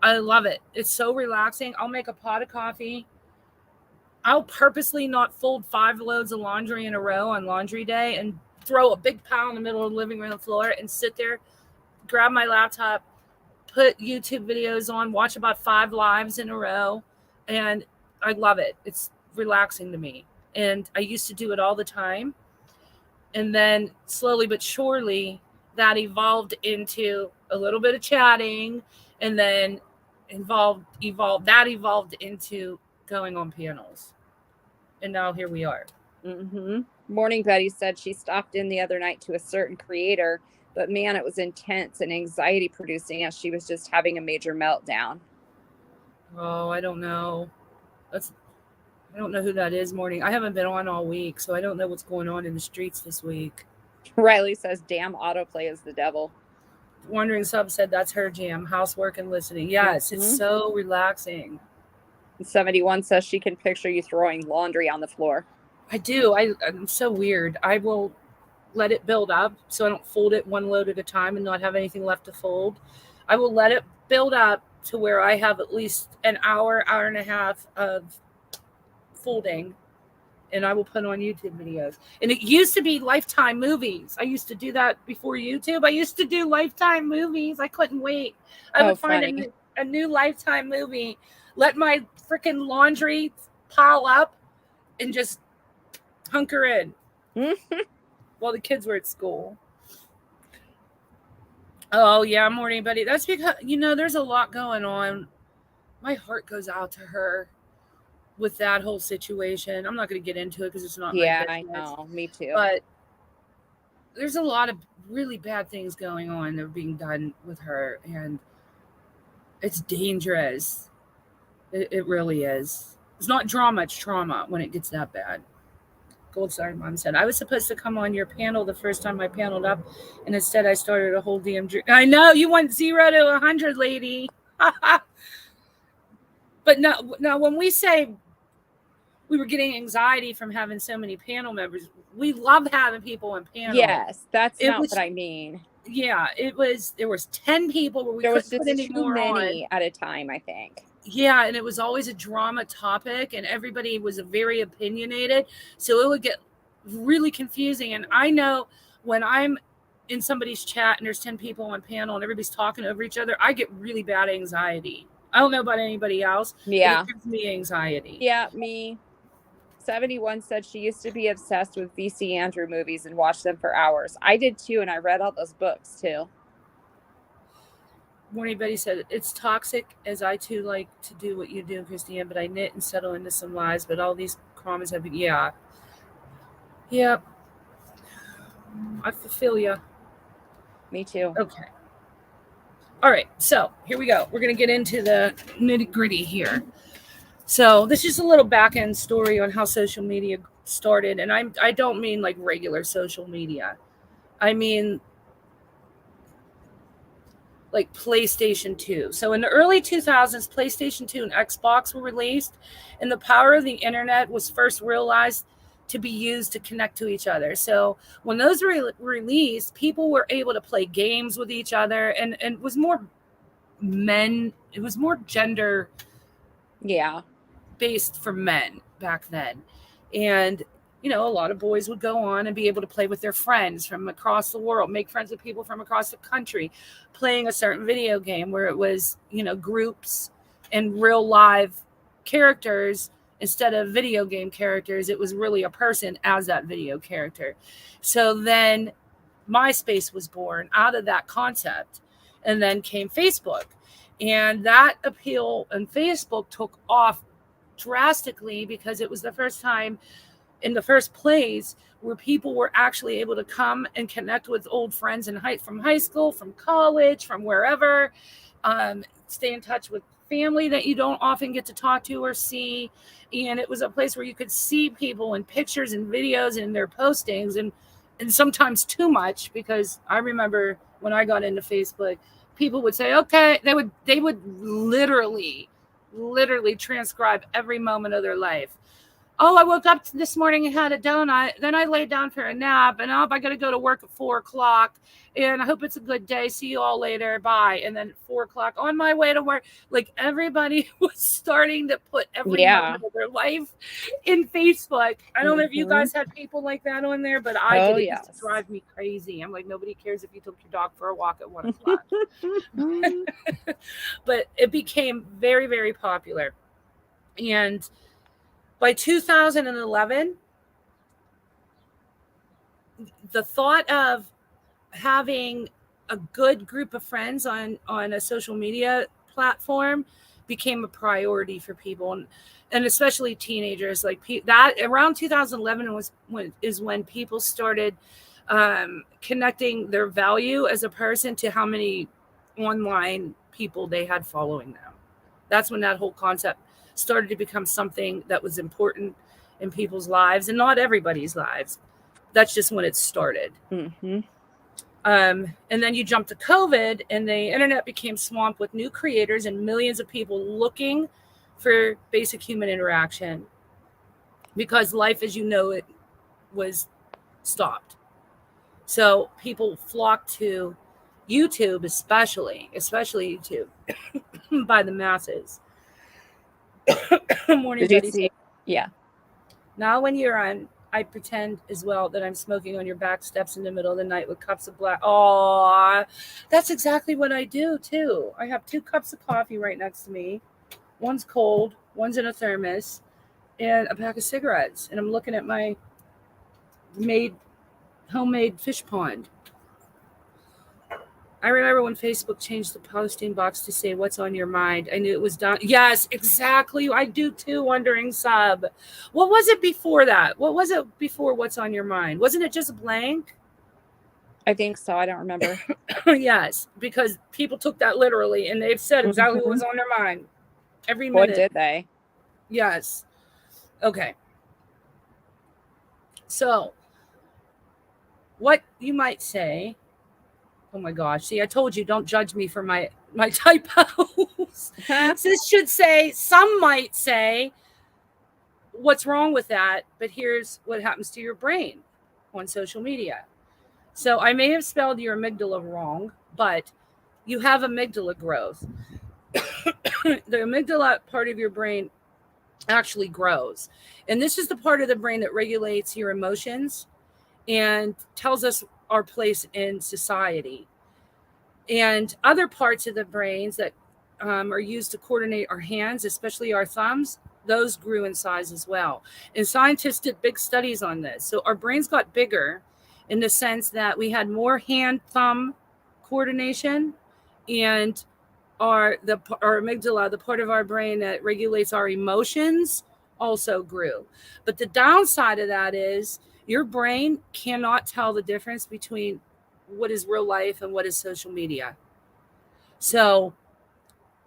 I love it. It's so relaxing. I'll make a pot of coffee. I'll purposely not fold 5 loads of laundry in a row on laundry day and throw a big pile in the middle of the living room floor and sit there, grab my laptop, put YouTube videos on, watch about 5 lives in a row. And I love it. It's relaxing to me. And I used to do it all the time. And then slowly but surely that evolved into a little bit of chatting, and then evolved into going on panels. And now here we are. Mm-hmm. Morning Betty said she stopped in the other night to a certain creator, but man, it was intense and anxiety producing as she was just having a major meltdown. Oh, I don't know. I don't know who that is, Morning. I haven't been on all week, so I don't know what's going on in the streets this week. Riley says, damn, autoplay is the devil. Wandering Sub said that's her jam, housework and listening. Yes, It's so relaxing. 71 says she can picture you throwing laundry on the floor. I do. I'm so weird. I will let it build up so I don't fold it one load at a time and not have anything left to fold. I will let it build up to where I have at least an hour and a half of folding, and I will put on YouTube videos. And it used to be Lifetime movies. I used to do that before YouTube. I used to do Lifetime movies. I couldn't wait. I would find a new Lifetime movie, let my freaking laundry pile up, and just hunker in while the kids were at school. Oh, yeah, Morning Buddy. That's because, there's a lot going on. My heart goes out to her with that whole situation. I'm not going to get into it because it's not my business. I know. Me too. But there's a lot of really bad things going on that are being done with her, and it's dangerous. It really is. It's not drama, it's trauma when it gets that bad. Gold Star Mom said, I was supposed to come on your panel the first time I paneled up, and instead I started a whole damn dream. I know you went 0 to 100, lady. But now, when we say we were getting anxiety from having so many panel members, we love having people on panel. Yes, that's not what I mean. Yeah, there was 10 people where we there was couldn't just put any too more many on. at a time, I think. Yeah, and it was always a drama topic, and everybody was very opinionated, so it would get really confusing. And I know when I'm in somebody's chat and there's 10 people on panel and everybody's talking over each other, I get really bad anxiety. I don't know about anybody else. Yeah. But it gives me anxiety. Yeah, me. 71 said she used to be obsessed with VC Andrew movies and watch them for hours. I did too, and I read all those books too. Morning Betty said, it's toxic as I too like to do what you do, Christine, but I knit and settle into some lies, but all these comments have been, yeah. Yep. I feel you. Me too. Okay. All right, so here we go. We're going to get into the nitty gritty here. So this is a little back end story on how social media started. And I don't mean like regular social media. I mean like PlayStation 2. So in the early 2000s, PlayStation 2 and Xbox were released, and the power of the internet was first realized to be used to connect to each other. So when those were released, people were able to play games with each other, and it was more gender based for men back then. And a lot of boys would go on and be able to play with their friends from across the world, make friends with people from across the country, playing a certain video game where it was, groups and real live characters instead of video game characters. It was really a person as that video character. So then MySpace was born out of that concept, and then came Facebook. And that appeal and Facebook took off drastically because it was the first time in the first place where people were actually able to come and connect with old friends from high school, from college, from wherever, stay in touch with family that you don't often get to talk to or see. And it was a place where you could see people in pictures and videos and their postings, and sometimes too much, because I remember when I got into Facebook, people would say, okay, they would literally transcribe every moment of their life. Oh, I woke up this morning and had a donut. Then I laid down for a nap, and I got to go to work at 4:00. And I hope it's a good day. See you all later. Bye. And then 4:00 on my way to work. Like, everybody was starting to put every moment of their life in Facebook. I don't know if you guys had people like that on there, but I did. It used to drive me crazy. I'm like, nobody cares if you took your dog for a walk at 1:00. But it became very, very popular. And by 2011, the thought of having a good group of friends on a social media platform became a priority for people, and especially teenagers. Like that around 2011 is when people started connecting their value as a person to how many online people they had following them. That's when that whole concept started to become something that was important in people's lives, and not everybody's lives. That's just when it started. Mm-hmm. And then you jump to COVID, and the internet became swamped with new creators and millions of people looking for basic human interaction, because life as you know it was stopped. So people flocked to YouTube, especially YouTube, by the masses. Morning, Did you see? Yeah. Now when you're on, I pretend as well that I'm smoking on your back steps in the middle of the night with cups of black. Oh, that's exactly what I do too. I have 2 cups of coffee right next to me. One's cold, one's in a thermos, and a pack of cigarettes. And I'm looking at my homemade fish pond. I remember when Facebook changed the posting box to say what's on your mind. I knew it was done. Yes, exactly. I do too, Wondering Sub. What was it before that? What was it before what's on your mind? Wasn't it just blank? I think so. I don't remember. Yes, because people took that literally, and they've said exactly what was on their mind every minute. What did they? Yes. Okay. So, what you might say, oh my gosh, see, I told you, don't judge me for my typos. This should say, some might say, what's wrong with that? But here's what happens to your brain on social media. So I may have spelled your amygdala wrong, but you have amygdala growth. The amygdala part of your brain actually grows. And this is the part of the brain that regulates your emotions and tells us our place in society. And other parts of the brains that are used to coordinate our hands, especially our thumbs, those grew in size as well. And scientists did big studies on this. So our brains got bigger in the sense that we had more hand-thumb coordination, and our amygdala, the part of our brain that regulates our emotions, also grew. But the downside of that is your brain cannot tell the difference between what is real life and what is social media. So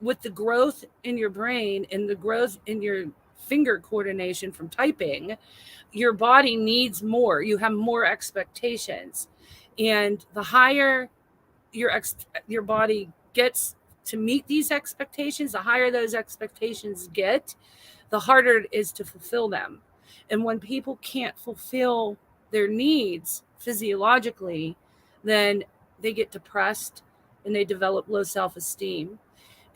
with the growth in your brain and the growth in your finger coordination from typing, your body needs more. You have more expectations. And the higher your body gets to meet these expectations, the higher those expectations get, the harder it is to fulfill them. And when people can't fulfill their needs physiologically, then they get depressed and they develop low self-esteem.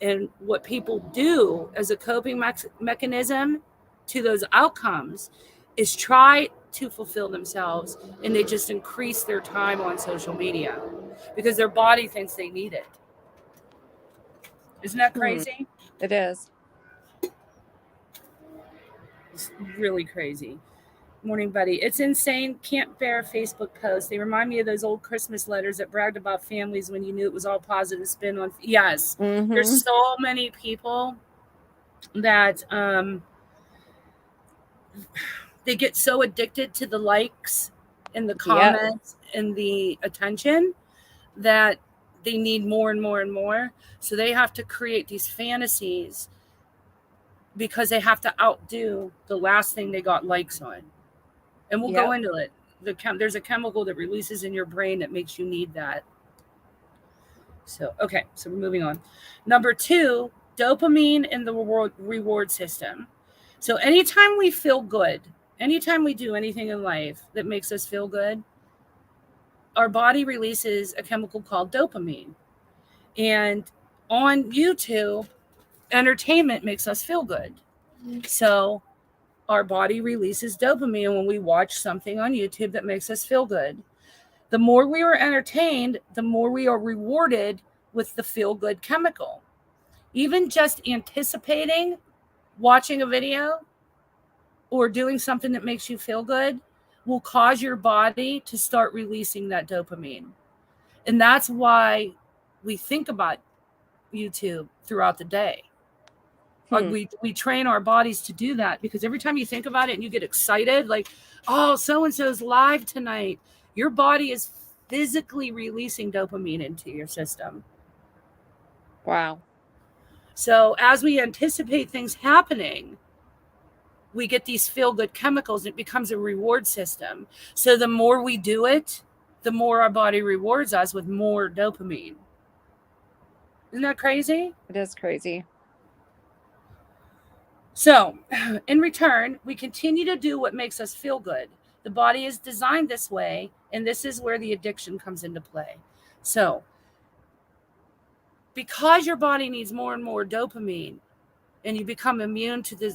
And what people do as a coping mechanism to those outcomes is try to fulfill themselves, and they just increase their time on social media because their body thinks they need it. Isn't that crazy? It is. It's really crazy. Morning, buddy. It's insane. Can't bear a Facebook post. They remind me of those old Christmas letters that bragged about families when you knew it was all positive spin on. Yes. Mm-hmm. There's so many people that they get so addicted to the likes and the comments and the attention that they need more and more and more. So they have to create these fantasies because they have to outdo the last thing they got likes on. And we'll go into it. There's a chemical that releases in your brain that makes you need that. So, okay, so we're moving on. Number 2, dopamine in the reward system. So anytime we feel good, anytime we do anything in life that makes us feel good, our body releases a chemical called dopamine. And on YouTube, entertainment makes us feel good. So our body releases dopamine when we watch something on YouTube that makes us feel good. The more we are entertained, the more we are rewarded with the feel-good chemical. Even just anticipating watching a video or doing something that makes you feel good will cause your body to start releasing that dopamine. And that's why we think about YouTube throughout the day. We train our bodies to do that because every time you think about it and you get excited, like, oh, so-and-so's live tonight, your body is physically releasing dopamine into your system. Wow. So as we anticipate things happening, we get these feel-good chemicals. And it becomes a reward system. So the more we do it, the more our body rewards us with more dopamine. Isn't that crazy? It is crazy. So, in return, we continue to do what makes us feel good. The body is designed this way, and this is where the addiction comes into play. So, because your body needs more and more dopamine, and you become immune to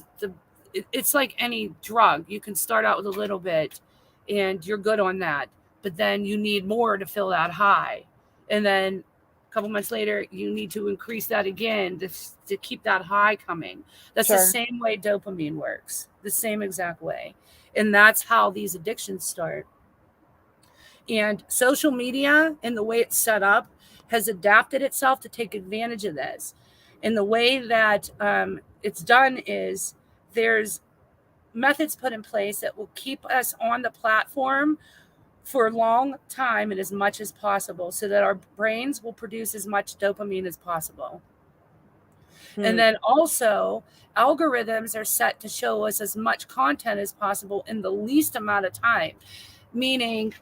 it's like any drug. You can start out with a little bit, and you're good on that. But then you need more to fill that high. And then a couple months later, you need to increase that again to keep that high coming. That's the same way dopamine works, the same exact way. And that's how these addictions start. And social media and the way it's set up has adapted itself to take advantage of this. And the way that it's done is there's methods put in place that will keep us on the platform for a long time and as much as possible so that our brains will produce as much dopamine as possible. And then also, algorithms are set to show us as much content as possible in the least amount of time, meaning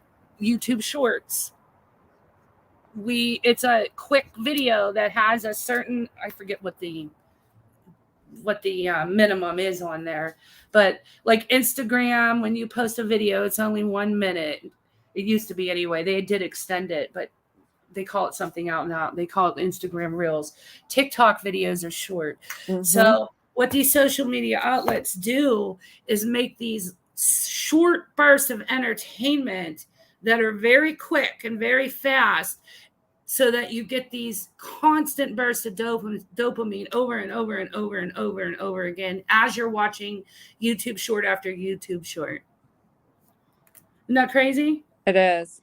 YouTube Shorts. It's a quick video that has a certain, I forget what the minimum is on there, but like Instagram, when you post a video, it's only 1 minute. It used to be anyway. They did extend it, but they call it something out now. They call it Instagram Reels. TikTok videos are short. So what these social media outlets do is make these short bursts of entertainment that are very quick and very fast, so that you get these constant bursts of dopamine over and over and over and over and over again as you're watching YouTube short after YouTube short. Isn't that crazy? It is.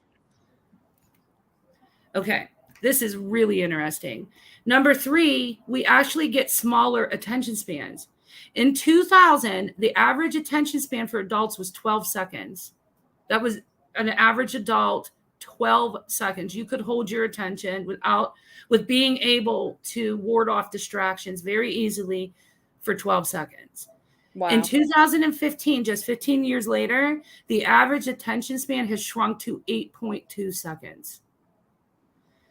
Okay, this is really interesting. Number 3, we actually get smaller attention spans. In 2000, the average attention span for adults was 12 seconds. That was an average adult 12 seconds. You could hold your attention with being able to ward off distractions very easily for 12 seconds. Wow. In 2015, just 15 years later, the average attention span has shrunk to 8.2 seconds.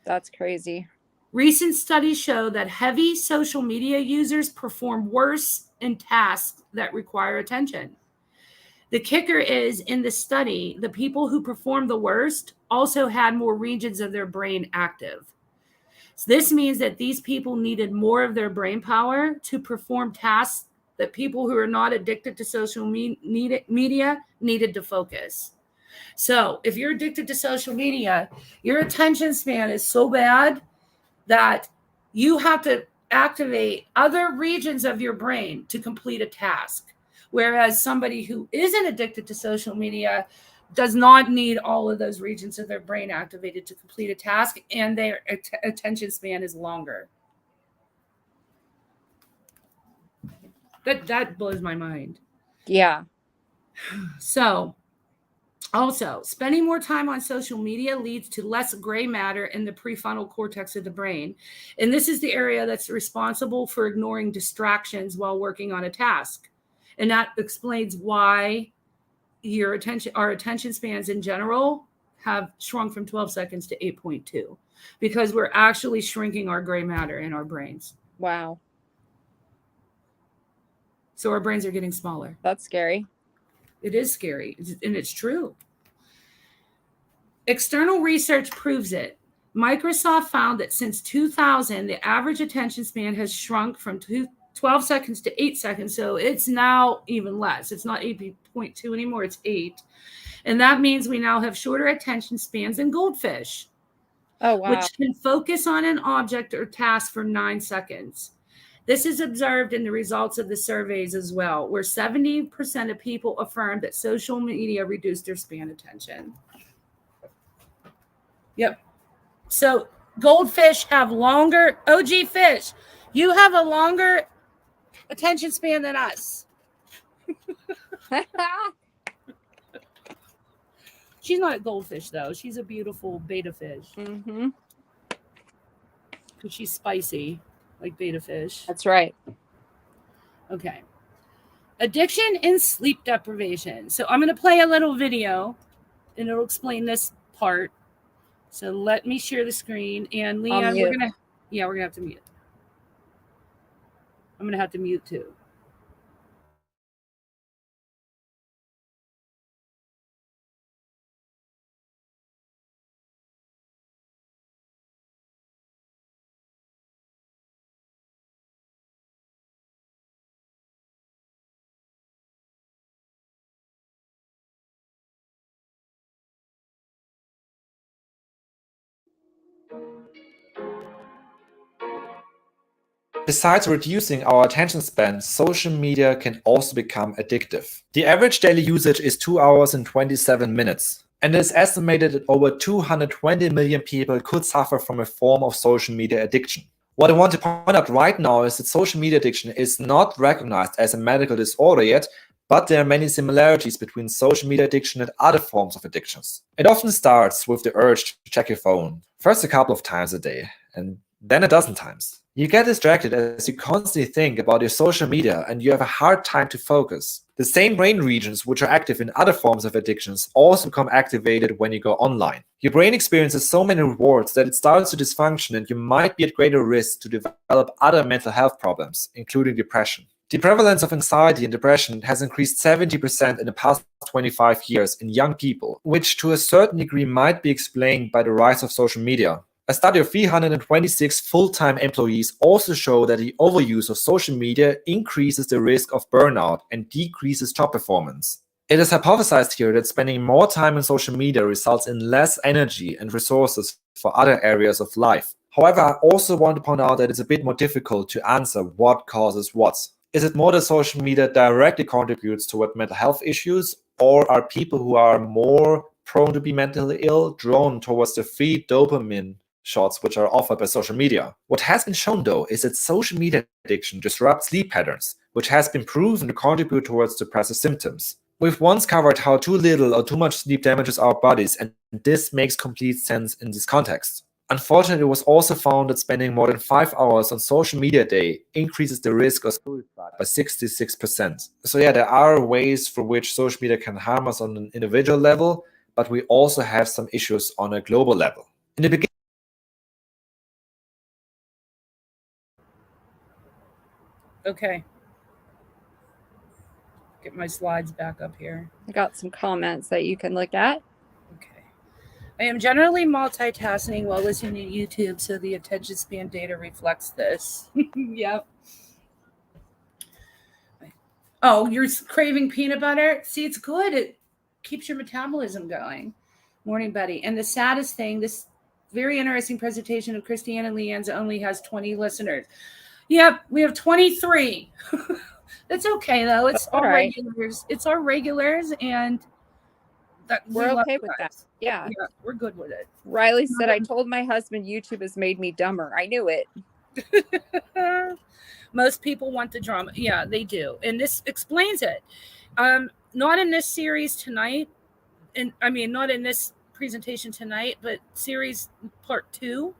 That's crazy. Recent studies show that heavy social media users perform worse in tasks that require attention. The kicker is, in the study, the people who performed the worst also had more regions of their brain active. So this means that these people needed more of their brain power to perform tasks that people who are not addicted to social media needed to focus. So if you're addicted to social media, your attention span is so bad that you have to activate other regions of your brain to complete a task. Whereas somebody who isn't addicted to social media does not need all of those regions of their brain activated to complete a task, and their attention span is longer. That blows my mind. Yeah. So, also, spending more time on social media leads to less gray matter in the prefrontal cortex of the brain. And this is the area that's responsible for ignoring distractions while working on a task. And that explains why our attention spans in general have shrunk from 12 seconds to 8.2, because we're actually shrinking our gray matter in our brains. Wow. So our brains are getting smaller. That's scary. It is scary, and it's true. External research proves it. Microsoft found that since 2000, the average attention span has shrunk from 12 seconds to 8 seconds. So it's now even less. It's not 8.2 anymore. It's 8. And that means we now have shorter attention spans than goldfish. Oh, wow. Which can focus on an object or task for 9 seconds. This is observed in the results of the surveys as well, where 70% of people affirmed that social media reduced their span attention. Yep. So goldfish have longer, OG fish, you have a longer attention span than us. She's not a goldfish, though. She's a beautiful betta fish. Mm-hmm. She's spicy, like betta fish. That's right. Okay. Addiction and sleep deprivation. So I'm going to play a little video, and it'll explain this part. So let me share the screen. And Leanne, we're going to have to mute. I'm going to have to mute too. Besides reducing our attention span, social media can also become addictive. The average daily usage is 2 hours and 27 minutes, and it is estimated that over 220 million people could suffer from a form of social media addiction. What I want to point out right now is that social media addiction is not recognized as a medical disorder yet, but there are many similarities between social media addiction and other forms of addictions. It often starts with the urge to check your phone, first a couple of times a day, and then a dozen times. You get distracted as you constantly think about your social media and you have a hard time to focus. The same brain regions which are active in other forms of addictions also become activated when you go online. Your brain experiences so many rewards that it starts to dysfunction and you might be at greater risk to develop other mental health problems, including depression. The prevalence of anxiety and depression has increased 70% in the past 25 years in young people, which to a certain degree might be explained by the rise of social media. A study of 326 full-time employees also show that the overuse of social media increases the risk of burnout and decreases job performance. It is hypothesized here that spending more time on social media results in less energy and resources for other areas of life. However, I also want to point out that it's a bit more difficult to answer what causes what. Is it more that social media directly contributes toward mental health issues, or are people who are more prone to be mentally ill drawn towards the free dopamine shots which are offered by social media? What has been shown though is that social media addiction disrupts sleep patterns, which has been proven to contribute towards depressive symptoms. We've once covered how too little or too much sleep damages our bodies, and this makes complete sense in this context. Unfortunately, it was also found that spending more than 5 hours on social media a day increases the risk of suicide by 66%. So yeah, there are ways for which social media can harm us on an individual level, but we also have some issues on a global level. In the beginning, Okay. Get my slides back up here. I got some comments that you can look at. Okay. I am generally multitasking while listening to YouTube, so the attention span data reflects this. Yep. Oh, you're craving peanut butter? See, it's good. It keeps your metabolism going. Morning, Betty. And the saddest thing, this very interesting presentation of Christiane and Leanne's only has 20 listeners. Yep, we have 23. That's okay, though. It's all our right. regulars. It's our regulars, and we're okay with that. Yeah, we're good with it. Riley said, I told my husband YouTube has made me dumber. I knew it. Most people want the drama. Yeah, they do. And this explains it. Not in this series tonight. Not in this presentation tonight, but series part 2.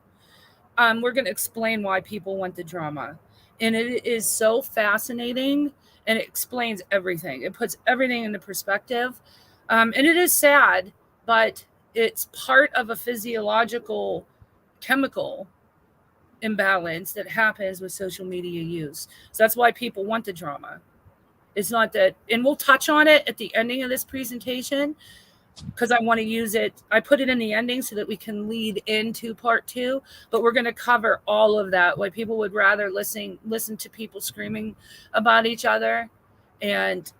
We're going to explain why people want the drama. And it is so fascinating, and it explains everything. It puts everything into perspective. And it is sad, but it's part of a physiological chemical imbalance that happens with social media use. So that's why people want the drama. It's not that, and we'll touch on it at the ending of this presentation, because I want to use it. I put it in the ending so that we can lead into part 2, but we're going to cover all of that, why people would rather listen to people screaming about each other and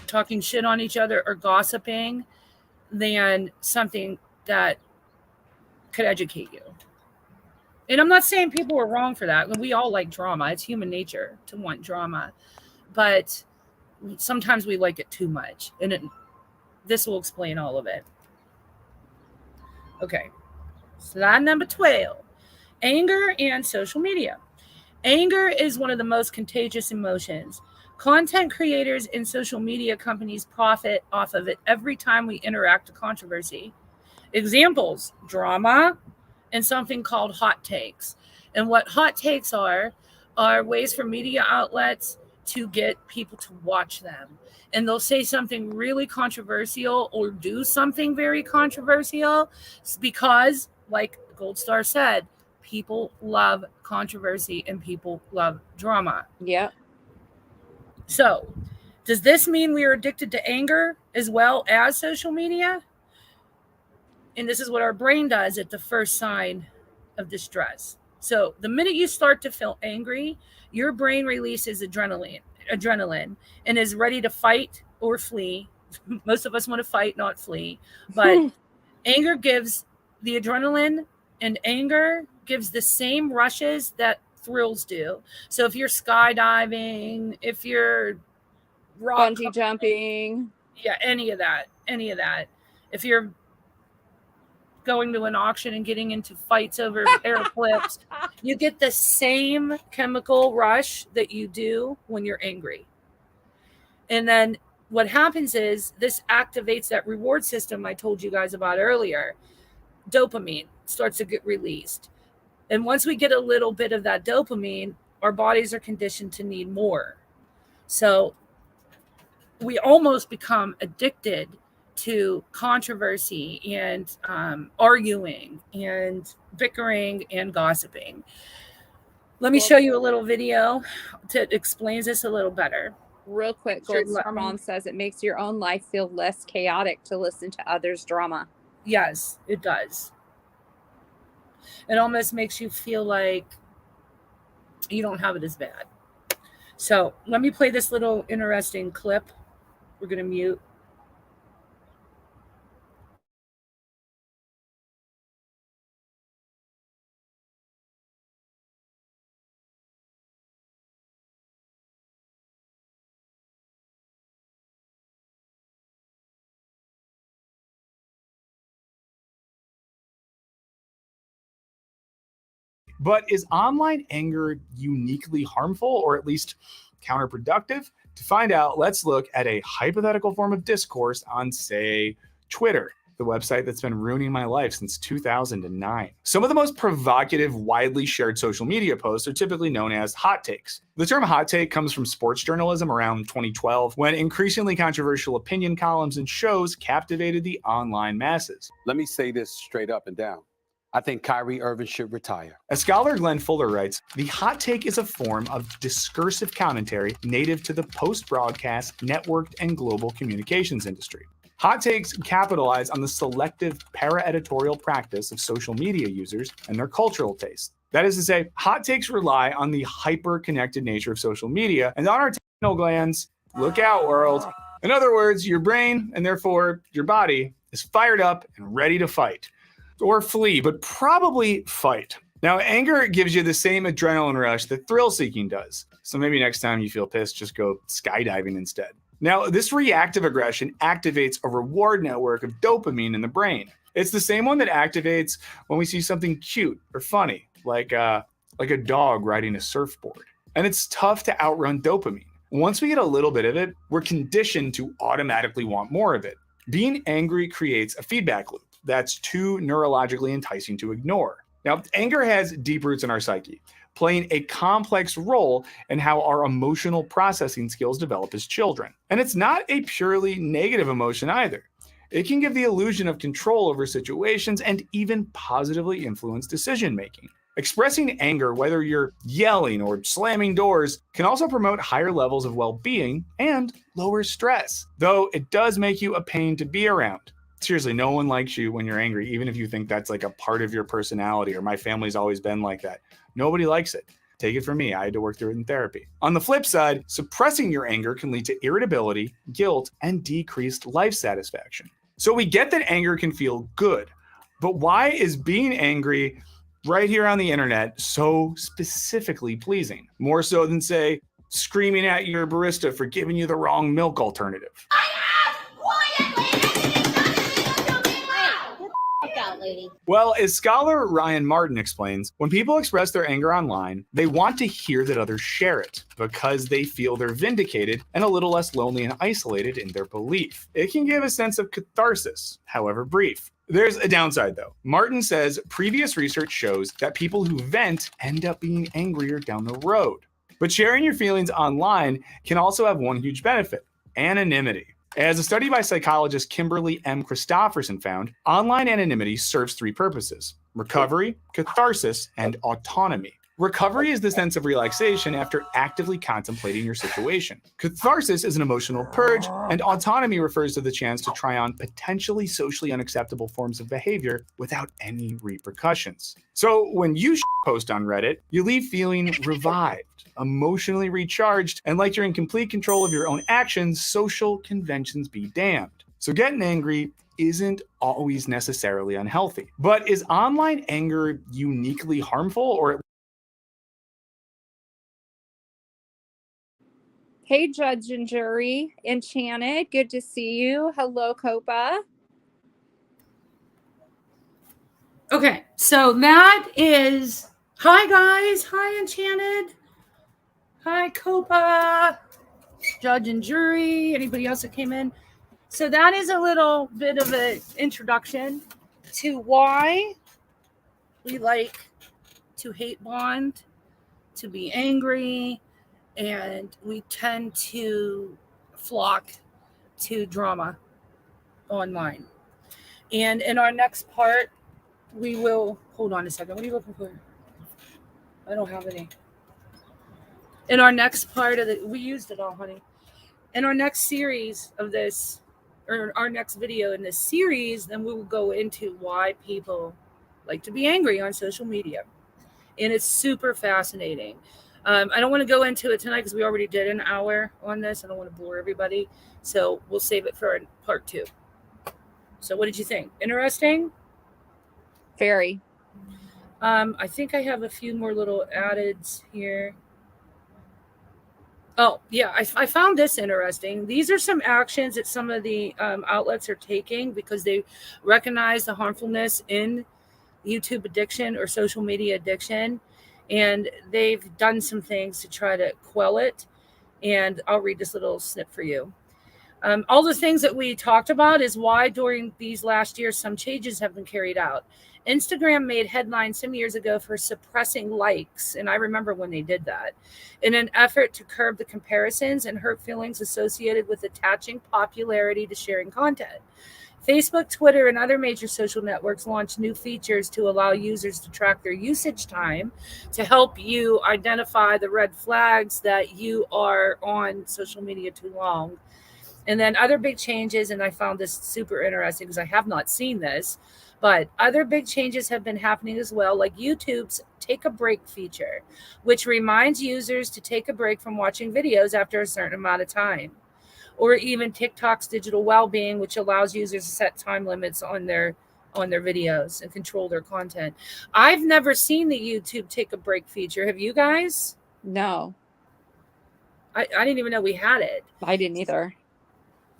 talking shit on each other or gossiping than something that could educate you. And I'm not saying people are wrong for that. We all like drama. It's human nature to want drama, but sometimes we like it too much, and this will explain all of it. Okay. Slide number 12. Anger and social media. Anger is one of the most contagious emotions. Content creators and social media companies profit off of it every time we interact with controversy. Examples: drama and something called hot takes. And what hot takes are ways for media outlets to get people to watch them. And they'll say something really controversial or do something very controversial because, like Gold Star said, people love controversy and people love drama. Yeah. So, does this mean we are addicted to anger as well as social media? And this is what our brain does at the first sign of distress. So, the minute you start to feel angry, your brain releases adrenaline and is ready to fight or flee. Most of us want to fight, not flee. But anger gives the adrenaline, and anger gives the same rushes that thrills do. So if you're skydiving, if you're bungee jumping, any of that. If you're going to an auction and getting into fights over a pair of clips, you get the same chemical rush that you do when you're angry. And then what happens is this activates that reward system I told you guys about earlier. Dopamine starts to get released. And once we get a little bit of that dopamine, our bodies are conditioned to need more. So we almost become addicted to controversy and arguing and bickering and gossiping. Let me show you a little video that explains this a little better. Real quick, Gold Star Mom says it makes your own life feel less chaotic to listen to others' drama. Yes, it does. It almost makes you feel like you don't have it as bad. So let me play this little interesting clip. We're going to mute. But is online anger uniquely harmful or at least counterproductive? To find out, let's look at a hypothetical form of discourse on, say, Twitter, the website that's been ruining my life since 2009. Some of the most provocative, widely shared social media posts are typically known as hot takes. The term hot take comes from sports journalism around 2012, when increasingly controversial opinion columns and shows captivated the online masses. Let me say this straight up and down. I think Kyrie Irving should retire. As scholar Glenn Fuller writes, the hot take is a form of discursive commentary native to the post-broadcast, networked, and global communications industry. Hot takes capitalize on the selective para-editorial practice of social media users and their cultural taste. That is to say, hot takes rely on the hyper-connected nature of social media and on our techno glands. Look out, world. In other words, your brain, and therefore your body, is fired up and ready to fight. Or flee, but probably fight. Now, anger gives you the same adrenaline rush that thrill-seeking does. So maybe next time you feel pissed, just go skydiving instead. Now, this reactive aggression activates a reward network of dopamine in the brain. It's the same one that activates when we see something cute or funny, like a dog riding a surfboard. And it's tough to outrun dopamine. Once we get a little bit of it, we're conditioned to automatically want more of it. Being angry creates a feedback loop that's too neurologically enticing to ignore. Now, anger has deep roots in our psyche, playing a complex role in how our emotional processing skills develop as children. And it's not a purely negative emotion either. It can give the illusion of control over situations and even positively influence decision-making. Expressing anger, whether you're yelling or slamming doors, can also promote higher levels of well-being and lower stress, though it does make you a pain to be around. Seriously, no one likes you when you're angry, even if you think that's like a part of your personality, or my family's always been like that. Nobody likes it. Take it from me, I had to work through it in therapy. On the flip side, suppressing your anger can lead to irritability, guilt, and decreased life satisfaction. So we get that anger can feel good, but why is being angry right here on the internet so specifically pleasing? More so than, say, screaming at your barista for giving you the wrong milk alternative. Well, as scholar Ryan Martin explains, when people express their anger online, they want to hear that others share it because they feel they're vindicated and a little less lonely and isolated in their belief. It can give a sense of catharsis, however brief. There's a downside, though. Martin says previous research shows that people who vent end up being angrier down the road. But sharing your feelings online can also have one huge benefit: anonymity. As a study by psychologist Kimberly M. Christopherson found, online anonymity serves three purposes: recovery, catharsis, and autonomy. Recovery is the sense of relaxation after actively contemplating your situation. Catharsis is an emotional purge, and autonomy refers to the chance to try on potentially socially unacceptable forms of behavior without any repercussions. So when you post on Reddit, you leave feeling revived, emotionally recharged, and like you're in complete control of your own actions. Social conventions be damned. So getting angry isn't always necessarily unhealthy. But is online anger uniquely harmful, or Hey, judge and jury, Enchanted, good to see you. Hello, Copa. Okay, so that is, hi guys, hi Enchanted, hi Copa, judge and jury, anybody else that came in. So that is a little bit of an introduction to why we like to hate bond, to be angry, and we tend to flock to drama online. And in our next part, we will hold on a second. What are you looking for? I don't have any. In our next part of we used it all, honey. In our next series of this, or our next video in this series, then we will go into why people like to be angry on social media. And it's super fascinating. I don't want to go into it tonight because we already did an hour on this. I don't want to bore everybody. So we'll save it for part 2. So what did you think? Interesting? Very. I think I have a few more little addeds here. Oh, yeah, I found this interesting. These are some actions that some of the outlets are taking because they recognize the harmfulness in YouTube addiction or social media addiction. And they've done some things to try to quell it. And I'll read this little snip for you. All the things that we talked about is why during these last years, some changes have been carried out. Instagram made headlines some years ago for suppressing likes, and I remember when they did that, in an effort to curb the comparisons and hurt feelings associated with attaching popularity to sharing content. Facebook, Twitter, and other major social networks launched new features to allow users to track their usage time to help you identify the red flags that you are on social media too long. And then other big changes, and I found this super interesting because I have not seen this, but other big changes have been happening as well, like YouTube's Take a Break feature, which reminds users to take a break from watching videos after a certain amount of time. Or even TikTok's Digital Wellbeing, which allows users to set time limits on their videos and control their content. I've never seen the YouTube Take a Break feature. Have you guys? No, I didn't even know we had it. I didn't either.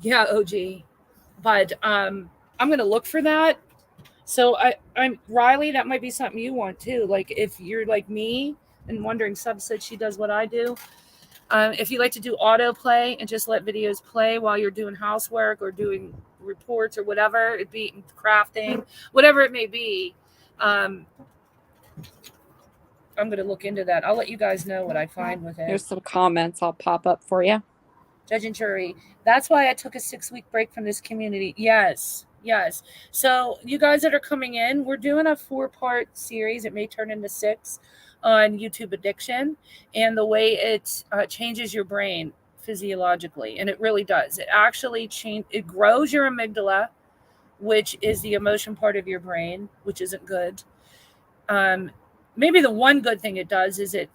Yeah, OG. But I'm going to look for that. So I'm Riley, that might be something you want too. Like if you're like me and wondering, Sub said she does what I do. If you like to do autoplay and just let videos play while you're doing housework or doing reports or whatever, it be crafting, whatever it may be, I'm going to look into that. I'll let you guys know what I find with it. There's some comments I'll pop up for you. Judge and jury. That's why I took a 6-week break from this community. Yes. So you guys that are coming in, we're doing a 4-part series. It may turn into 6 on YouTube addiction and the way it changes your brain physiologically. And it really does. It actually it grows your amygdala, which is the emotion part of your brain, which isn't good. Maybe the one good thing it does is it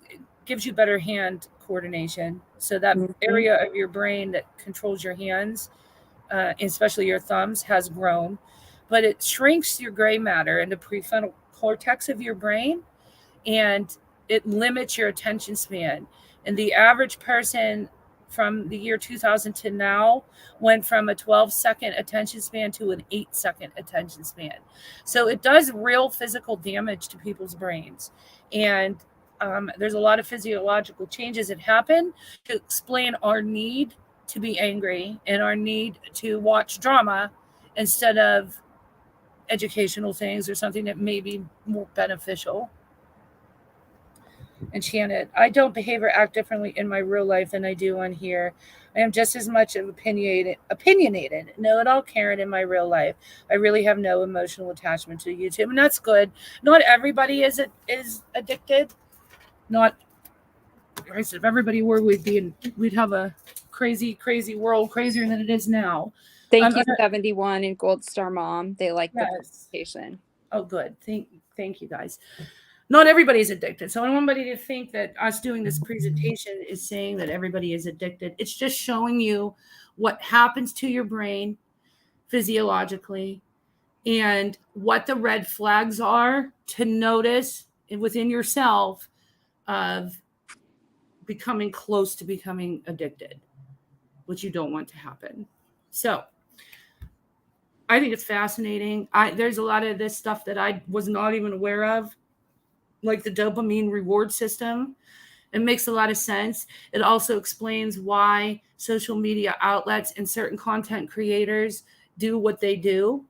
gives you better hand coordination. So that area of your brain that controls your hands, especially your thumbs, has grown. But it shrinks your gray matter in the prefrontal cortex of your brain, and it limits your attention span. And the average person from the year 2000 to now went from a 12-second attention span to an 8-second attention span. So it does real physical damage to people's brains. And there's a lot of physiological changes that happen to explain our need to be angry and our need to watch drama instead of educational things or something that may be more beneficial. And Shannon, I don't behave or act differently in my real life than I do on here. I am just as much of opinionated, know-it-all Karen in my real life. I really have no emotional attachment to YouTube, and that's good. Not everybody is addicted. Not, I said, if everybody were, we'd have a crazy world, crazier than it is now. Thank you, 71 and Gold Star Mom. They like the Yes. presentation. Oh, good. Thank you, guys. Not everybody's addicted. So I don't want anybody to think that us doing this presentation is saying that everybody is addicted. It's just showing you what happens to your brain physiologically and what the red flags are to notice within yourself of becoming close to becoming addicted, which you don't want to happen. So I think it's fascinating. There's a lot of this stuff that I was not even aware of, like the dopamine reward system. It makes a lot of sense. It also explains why social media outlets and certain content creators do what they do,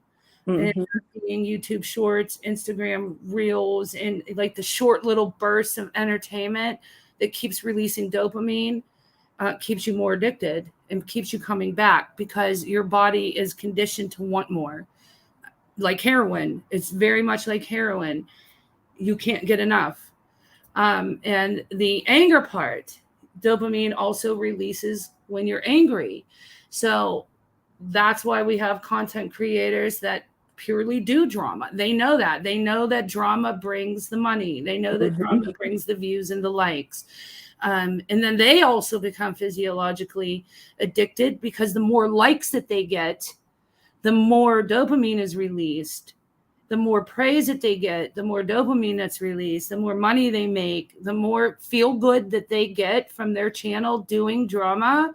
and Mhm. being YouTube shorts, Instagram reels, and like the short little bursts of entertainment that keeps releasing dopamine, keeps you more addicted and keeps you coming back because your body is conditioned to want more. Like heroin, it's very much like heroin. You can't get enough. And the anger part, dopamine also releases when you're angry. So that's why we have content creators that purely do drama. They know that. They know that drama brings the money. They know that drama brings the views and the likes. And then they also become physiologically addicted because the more likes that they get, the more dopamine is released. The more praise that they get, the more dopamine that's released, the more money they make, the more feel good that they get from their channel doing drama,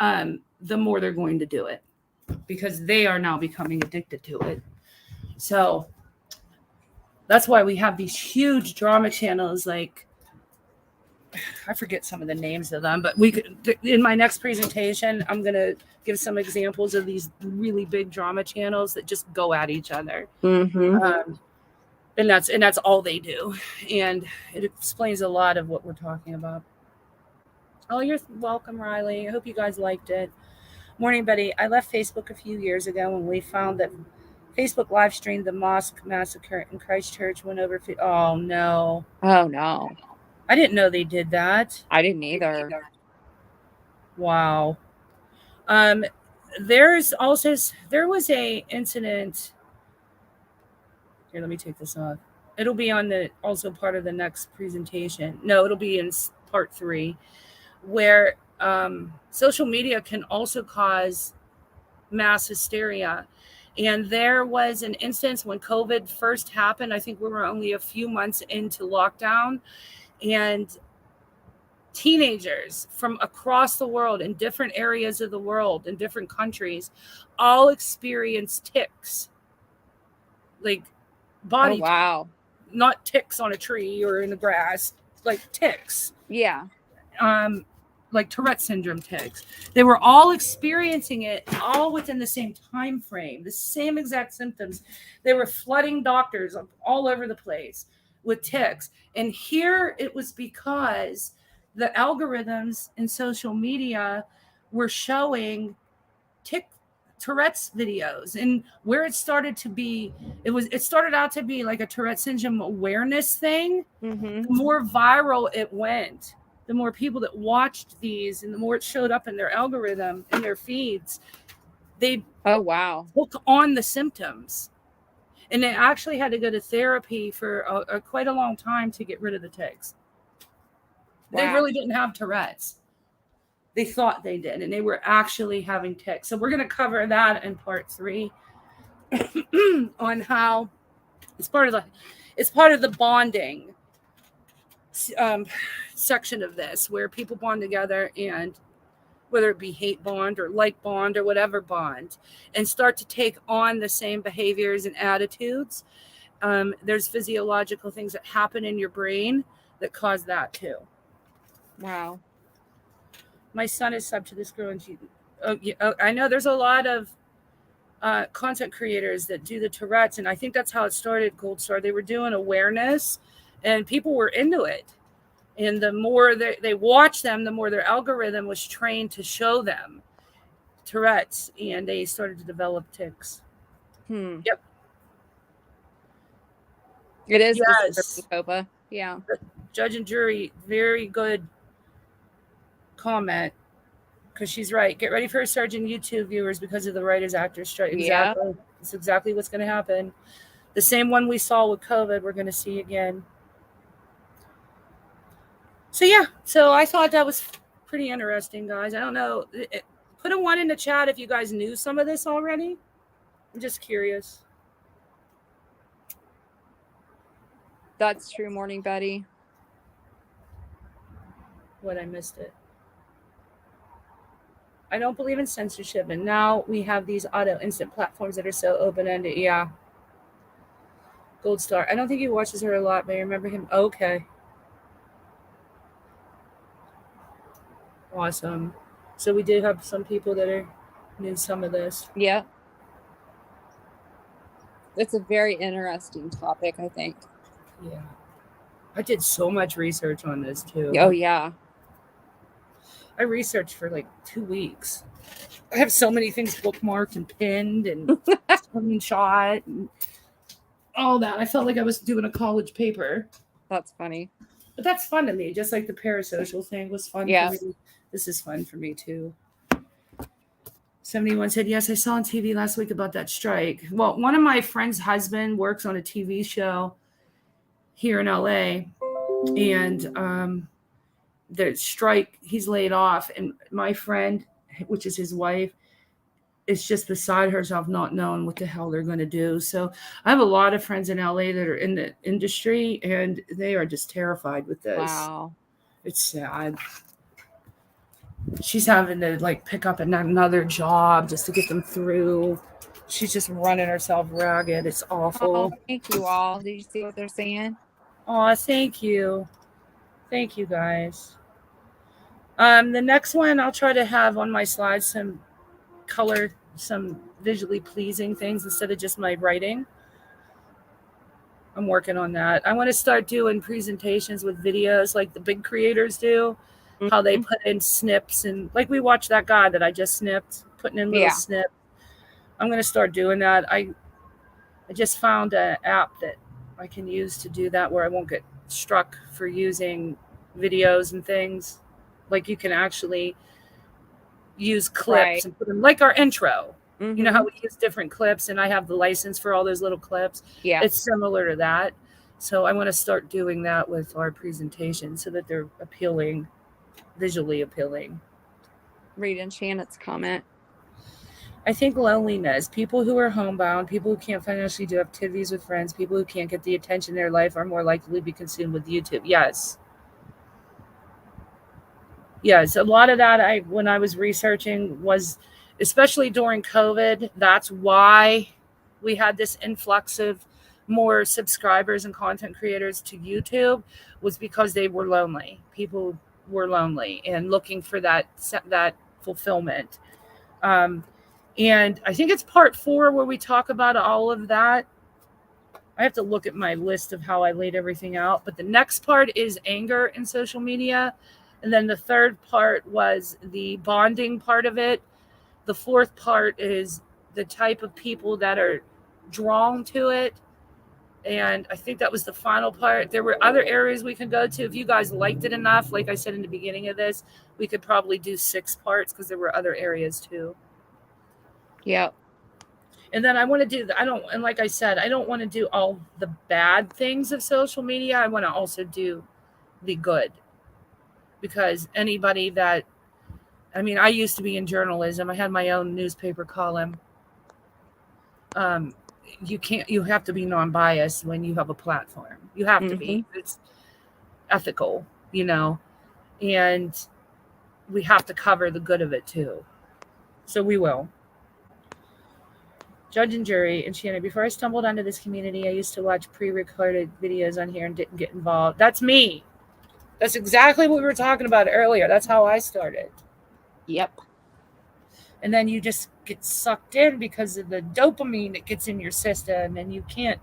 the more they're going to do it because they are now becoming addicted to it. So that's why we have these huge drama channels like, I forget some of the names of them, but we could, in my next presentation, I'm going to give some examples of these really big drama channels that just go at each other. Mhm. And that's all they do. And it explains a lot of what we're talking about. Oh, you're welcome, Riley. I hope you guys liked it. Morning, Betty. I left Facebook a few years ago when we found that Facebook live streamed the mosque massacre in Christchurch went over. Oh, no. Oh no, I didn't know they did that. I didn't either. Wow. There was a incident. Here, let me take this off. It'll be on the also part of the next presentation. No, it'll be in part 3, where social media can also cause mass hysteria. And there was an instance when COVID first happened. I think we were only a few months into lockdown, and teenagers from across the world in different areas of the world in different countries all experienced tics, like Oh body wow. not ticks on a tree or in the grass, like ticks, Yeah. like Tourette syndrome ticks. They were all experiencing it all within the same time frame, the same exact symptoms. They were flooding doctors all over the place with ticks. And here it was because the algorithms in social media were showing Tourette's videos, and where it started to be, it started out to be like a Tourette syndrome awareness thing. Mhm. The more viral it went, the more people that watched these and the more it showed up in their algorithm in their feeds, they Oh wow. took on the symptoms, and they actually had to go to therapy for quite a long time to get rid of the tics. They Wow. really didn't have Tourette's. They thought they did, and they were actually having tics. So we're going to cover that in part 3 on how it's part of the bonding section of this, where people bond together, and whether it be hate bond or like bond or whatever bond, and start to take on the same behaviors and attitudes. There's physiological things that happen in your brain that cause that too. Wow. My son is sub to this girl, and I know there's a lot of content creators that do the Tourette's, and I think that's how it started. Gold Star, they were doing awareness, and people were into it. And the more they watched them, the more their algorithm was trained to show them Tourette's, and they started to develop tics. Yep. It is Yes. disturbing, Copa. Yeah. Judge and jury, very good comment, because she's right. Get ready for a surge in YouTube viewers because of the writers actors strike. Yeah. Exactly. It's exactly what's going to happen. The same one we saw with COVID, we're going to see again. So yeah, so I thought that was pretty interesting, guys. I don't know. Put a 1 in the chat if you guys knew some of this already. I'm just curious. That's true, Morning Betty. What, I missed it. I don't believe in censorship, and now we have these auto instant platforms that are so open-ended. Yeah. Gold Star. I don't think he watches her a lot, but I remember him. Okay. Awesome. So we did have some people that knew some of this. Yeah. It's a very interesting topic, I think. Yeah. I did so much research on this too. Oh yeah. I researched for like 2 weeks. I have so many things bookmarked and pinned and screenshot and all that. I felt like I was doing a college paper. That's funny. But that's fun to me, just like the parasocial thing was fun Yes. for me. This is fun for me too. 71 said, yes, I saw on TV last week about that strike. Well, one of my friend's husband works on a TV show here in LA, and the strike, he's laid off, and my friend, which is his wife, is just beside herself, not knowing what the hell they're going to do. So I have a lot of friends in LA that are in the industry, and they are just terrified with this. Wow. It's sad. She's having to like pick up another job just to get them through. She's just running herself ragged. It's awful. Oh, thank you all. Did you see what they're saying? Oh, thank you. Thank you guys. The next one I'll try to have on my slides some color, some visually pleasing things instead of just my writing. I'm working on that. I want to start doing presentations with videos like the big creators do, how they put in snips, and like we watched that guy that I just snipped, putting in little snips. I'm going to start doing that. I just found an app that I can use to do that where I won't get struck for using videos and things. Like you can actually use clips and put them like our intro. You know how we use different clips, and I have the license for all those little clips. Yeah. It's similar to that. So I want to start doing that with our presentation so that they're appealing, visually appealing. Reading Shannon's comment. I think loneliness, people who are homebound, people who can't financially do activities with friends, people who can't get the attention in their life are more likely to be consumed with YouTube. Yes. Yes, a lot of that when I was researching was, especially during COVID, that's why we had this influx of more subscribers and content creators to YouTube, was because they were lonely. People were lonely and looking for that fulfillment. And I think it's part 4 where we talk about all of that. I have to look at my list of how I laid everything out. But the next part is anger in social media. And then the third part was the bonding part of it. The fourth part is the type of people that are drawn to it. And I think that was the final part. There were other areas we could go to. If you guys liked it enough, like I said in the beginning of this, we could probably do 6 parts because there were other areas too. Yep. And then I want to do, and like I said, I don't want to do all the bad things of social media. I want to also do the good. Because anybody that, I mean, I used to be in journalism. I had my own newspaper column. You have to be non-biased when you have a platform. You have to be. It's ethical, and we have to cover the good of it too. So we will. Judge and jury, and Shannon, before I stumbled onto this community, I used to watch pre-recorded videos on here and didn't get involved. That's me. That's exactly what we were talking about earlier. That's how I started. Yep. And then you just get sucked in because of the dopamine that gets in your system, and you can't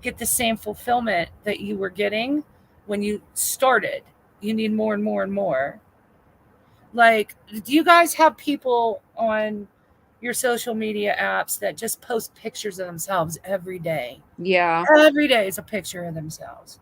get the same fulfillment that you were getting when you started. You need more and more and more. Like, do you guys have people on your social media apps that just post pictures of themselves every day? Yeah. Every day is a picture of themselves.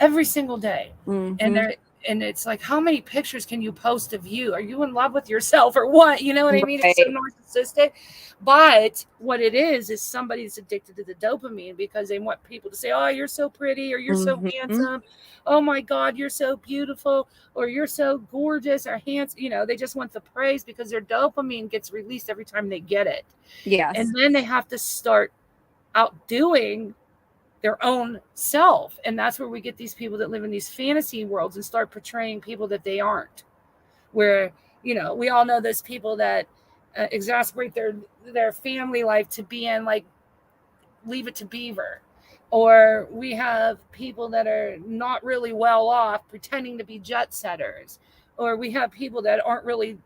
Every single day. And it's like, how many pictures can you post of you? Are you in love with yourself or what? You know what I mean? It's so narcissistic. But what it is somebody's addicted to the dopamine because they want people to say, oh, you're so pretty, or you're so handsome. Oh my God, you're so beautiful, or you're so gorgeous or handsome. They just want the praise because their dopamine gets released every time they get it. Yes. And then they have to start outdoing their own self. And that's where we get these people that live in these fantasy worlds and start portraying people that they aren't. Where, we all know those people that exasperate their family life to be in, like, Leave It to Beaver. Or we have people that are not really well off pretending to be jet setters. Or we have people that aren't really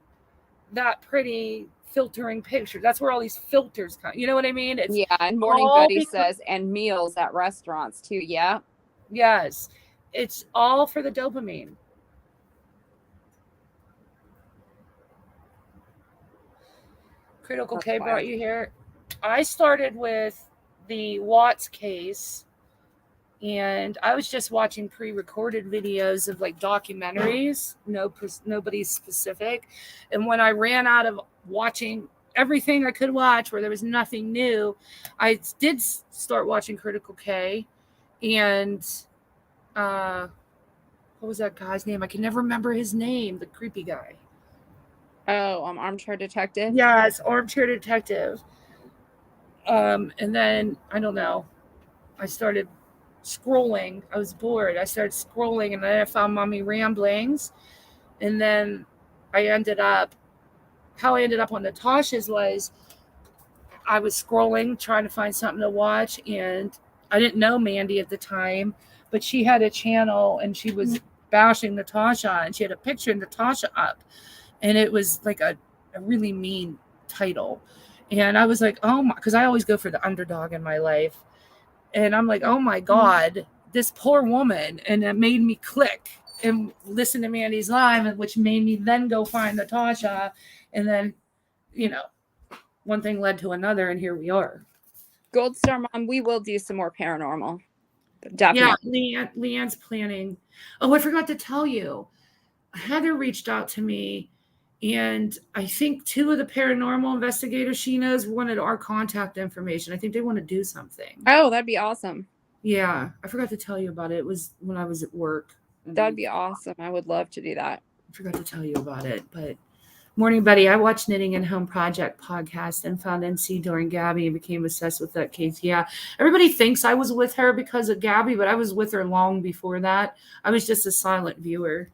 that pretty filtering pictures. That's where all these filters come. You know what I mean? It's Yeah, and Morning all Buddy because- says, and meals at restaurants too. Yeah. yes, it's all for the dopamine. Critical That's K wild. brought you here. I started with the Watts case, and I was just watching pre-recorded videos of like documentaries, nobody specific. And when I ran out of watching everything I could watch where there was nothing new, I did start watching Critical K. And what was that guy's name? I can never remember his name, the creepy guy. Oh, Armchair Detective. Yes, Armchair Detective. And then I don't know. I started scrolling. I was bored. I started scrolling, and then I found Mommy Ramblings, and then I ended up. How I ended up on Natasha's was I was scrolling trying to find something to watch, and I didn't know Mandy at the time, but she had a channel and she was bashing Natasha, and she had a picture of Natasha up, and it was like a really mean title. And I was like, oh my, because I always go for the underdog in my life. And I'm like, oh my God, this poor woman. And it made me click and listen to Mandy's live, which made me then go find Natasha. And then, you know, one thing led to another, and here we are. Gold Star Mom, we will do some more paranormal. Definitely. Yeah, Leanne's planning. Oh, I forgot to tell you. Heather reached out to me, and I think 2 of the paranormal investigators she knows wanted our contact information. I think they want to do something. Oh, that'd be awesome. Yeah, I forgot to tell you about it. It was when I was at work. That'd be awesome. I would love to do that. I forgot to tell you about it, but Morning Buddy, I watched Knitting and Home Project podcast and found NC during Gabby and became obsessed with that case. Yeah, everybody thinks I was with her because of Gabby, but I was with her long before that. I was just a silent viewer.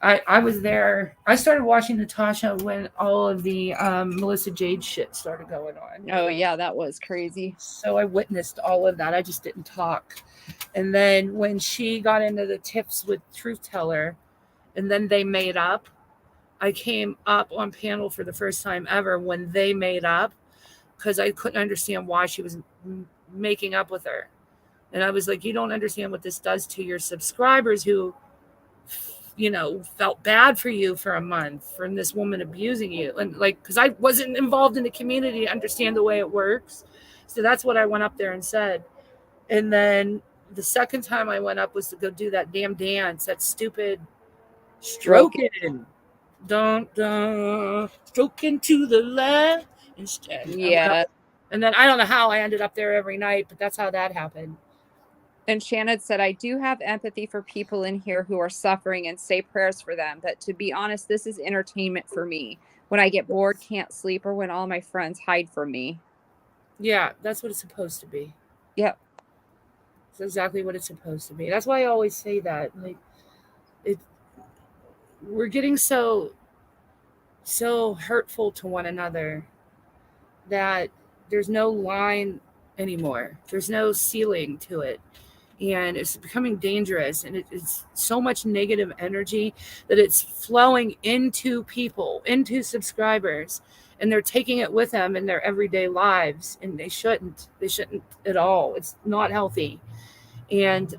I was there. I started watching Natasha when all of the Melissa Jade shit started going on. Oh, yeah, that was crazy. So I witnessed all of that. I just didn't talk. And then when she got into the tips with Truth Teller, and then they made up, I came up on panel for the first time ever when they made up, because I couldn't understand why she was making up with her. And I was like, you don't understand what this does to your subscribers who, you know, felt bad for you for a month from this woman abusing you. And like, because I wasn't involved in the community to understand the way it works. So that's what I went up there and said. And then the second time I went up was to go do that damn dance, that stupid stroking. Don't stroking to the left instead. Yeah. And then I don't know how I ended up there every night, but that's how that happened. And Shannon said, I do have empathy for people in here who are suffering and say prayers for them. But to be honest, this is entertainment for me. When I get bored, can't sleep, or when all my friends hide from me. Yeah, that's what it's supposed to be. Yep. It's exactly what it's supposed to be. That's why I always say that. Like, we're getting so hurtful to one another that there's no line anymore. There's no ceiling to it. And it's becoming dangerous. And it's so much negative energy that it's flowing into people, into subscribers. And they're taking it with them in their everyday lives. And they shouldn't. They shouldn't at all. It's not healthy. And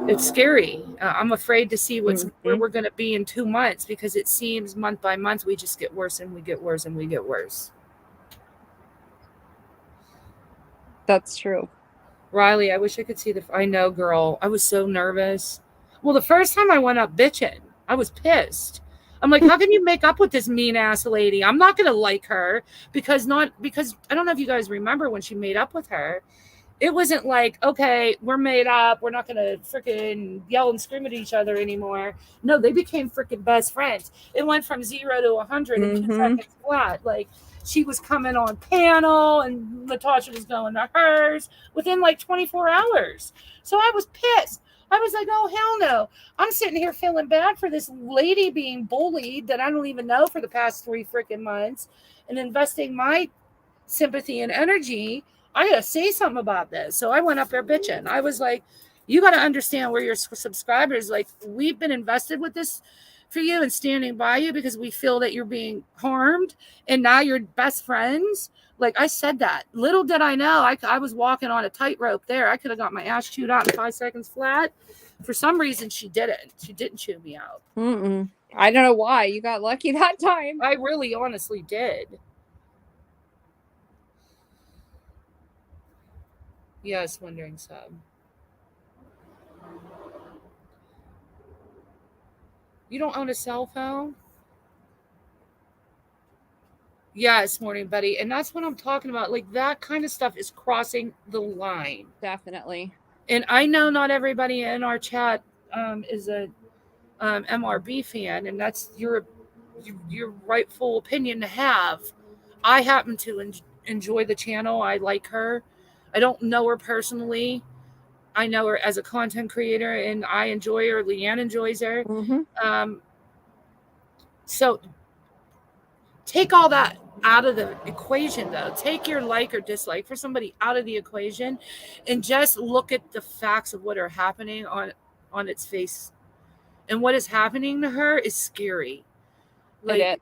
it's scary. I'm afraid to see where we're going to be in 2 months, because it seems month by month we just get worse and we get worse and we get worse. That's true. Riley, I wish I could see I know, girl. I was so nervous. Well, the first time I went up bitching, I was pissed. I'm like, how can you make up with this mean ass lady? I'm not going to like her because I don't know if you guys remember when she made up with her. It wasn't like, okay, we're made up. We're not going to freaking yell and scream at each other anymore. No, they became freaking best friends. It went from 0 to 100 in 2 seconds flat. Like, she was coming on panel and Natasha was going to hers within like 24 hours. So I was pissed. I was like, oh, hell no. I'm sitting here feeling bad for this lady being bullied that I don't even know for the past 3 freaking months, and investing my sympathy and energy. I got to say something about this. So I went up there bitching. I was like, you got to understand where your subscribers, like, we've been invested with this for you and standing by you because we feel that you're being harmed, and now you're best friends. Like I said that. Little did I know, I was walking on a tightrope there. I could have got my ass chewed out in 5 seconds flat. For some reason, she didn't. She didn't chew me out. I don't know why. You got lucky that time. I really honestly did. Yes, wondering sub. You don't own a cell phone? Yes, morning, buddy. And that's what I'm talking about. Like that kind of stuff is crossing the line. Definitely. And I know not everybody in our chat is a MRB fan, and that's your rightful opinion to have. I happen to enjoy the channel. I like her. I don't know her personally. I know her as a content creator, and I enjoy her. Leanne enjoys her. So take all that out of the equation, though. Take your like or dislike for somebody out of the equation, and just look at the facts of what are happening on its face. And what is happening to her is scary. Like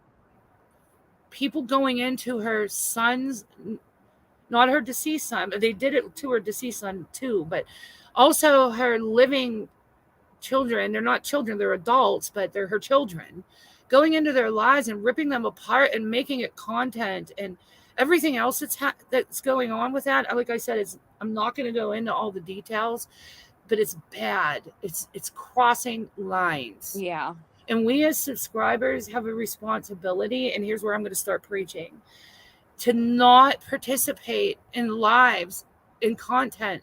people going into her son's, not her deceased son, but they did it to her deceased son too, but also her living children. They're not children, they're adults, but they're her children, going into their lives and ripping them apart and making it content and everything else that's going on with that. Like I said, I'm not going to go into all the details, but it's bad. It's crossing lines. Yeah. And we as subscribers have a responsibility, and here's where I'm going to start preaching, to not participate in lives, in content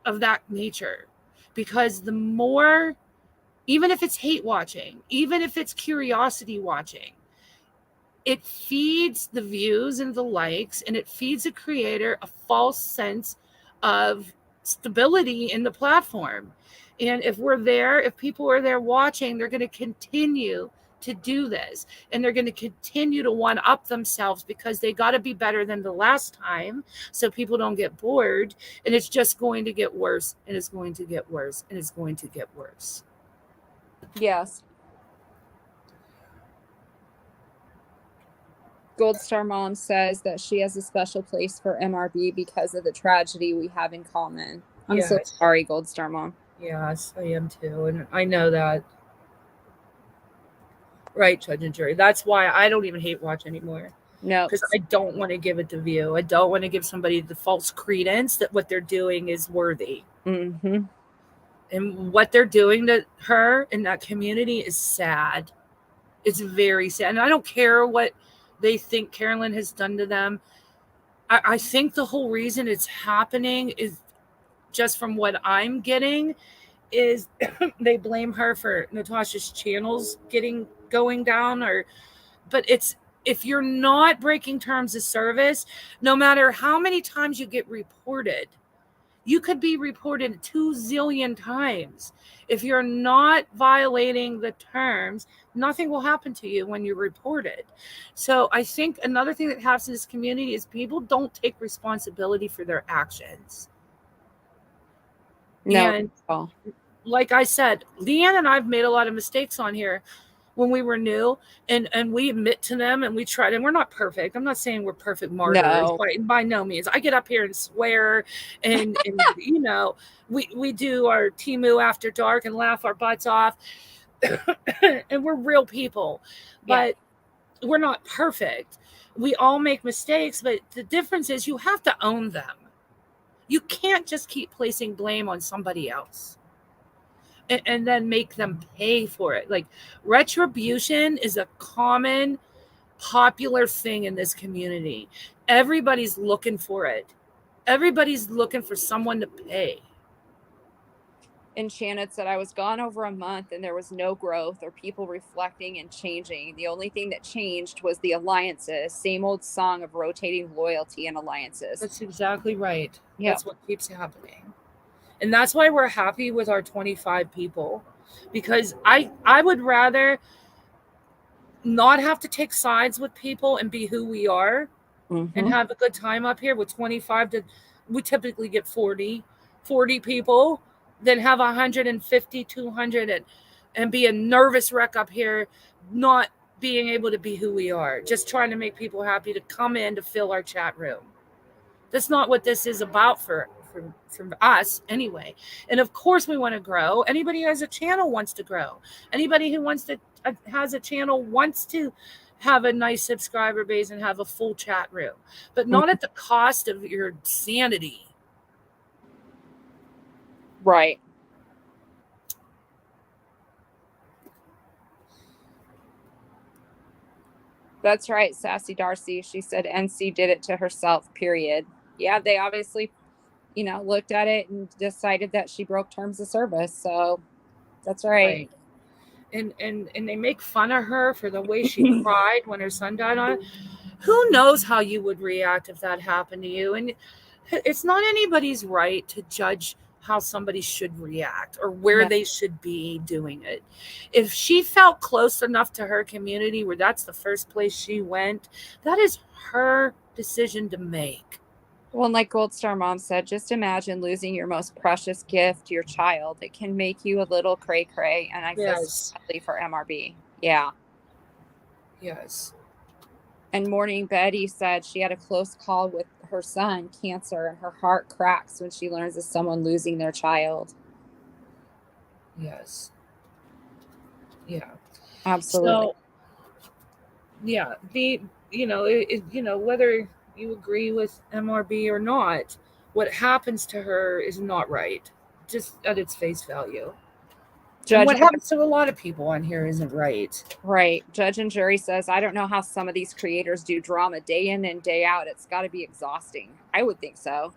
of that nature. Because the more, even if it's hate watching, even if it's curiosity watching, it feeds the views and the likes, and it feeds the creator a false sense of stability in the platform. And if people are there watching, they're going to continue to do this, and they're going to continue to one up themselves because they got to be better than the last time, so people don't get bored. And it's just going to get worse, and it's going to get worse, and it's going to get worse. Yes. Gold Star Mom says that she has a special place for MRB because of the tragedy we have in common. I'm so sorry, Gold Star Mom. Yes, I am too. And I know that. Right, Judge and Jury. That's why I don't even hate watch anymore. No. Because I don't want to give it the view. I don't want to give somebody the false credence that what they're doing is worthy. Mm-hmm. And what they're doing to her in that community is sad. It's very sad. And I don't care what they think Carolyn has done to them. I think the whole reason it's happening is, just from what I'm getting, is they blame her for Natasha's channels going down, but it's, if you're not breaking terms of service, no matter how many times you get reported, you could be reported 2 zillion times. If you're not violating the terms, nothing will happen to you when you're reported. So I think another thing that happens in this community is people don't take responsibility for their actions. No. And like I said, Leanne and I've made a lot of mistakes on here when we were new, and we admit to them, and we tried, and we're not perfect. I'm not saying we're perfect martyrs, by no means. I get up here and swear, and you know, we do our Temu after dark and laugh our butts off, and we're real people, but we're not perfect. We all make mistakes, but the difference is you have to own them. You can't just keep placing blame on somebody else and then make them pay for it. Like, retribution is a common, popular thing in this community. Everybody's looking for it. Everybody's looking for someone to pay. Enchanted said, I was gone over a month and there was no growth or people reflecting and changing. The only thing that changed was the alliances. Same old song of rotating loyalty and alliances. That's exactly right. Yep. That's what keeps happening. And that's why we're happy with our 25 people. Because I would rather not have to take sides with people and be who we are and have a good time up here with 25 we typically get 40 people, than have 150, 200 and be a nervous wreck up here, not being able to be who we are, just trying to make people happy to come in to fill our chat room. That's not what this is about for us anyway. And of course we want to grow. Anybody who has a channel wants to grow. Anybody who wants to has a channel wants to have a nice subscriber base and have a full chat room, but not at the cost of your sanity. Right. That's right, Sassy Darcy. She said NC did it to herself, period. Yeah, they obviously, looked at it and decided that she broke terms of service. So that's right. And they make fun of her for the way she cried when her son died on it. Who knows how you would react if that happened to you? And it's not anybody's right to judge how somebody should react or where they should be doing it. If she felt close enough to her community where that's the first place she went, that is her decision to make. Well, and like Gold Star Mom said, just imagine losing your most precious gift, your child. It can make you a little cray-cray, and I feel sadly for MRB. Yeah. Yes. And Morning Betty said she had a close call with her son, cancer, and her heart cracks when she learns of someone losing their child. Yes. Yeah. Absolutely. So, yeah, whether you agree with MRB or not, what happens to her is not right, just at its face value. What happens to a lot of people on here isn't right. Right. Judge and Jury says, I don't know how some of these creators do drama day in and day out. It's got to be exhausting. I would think so.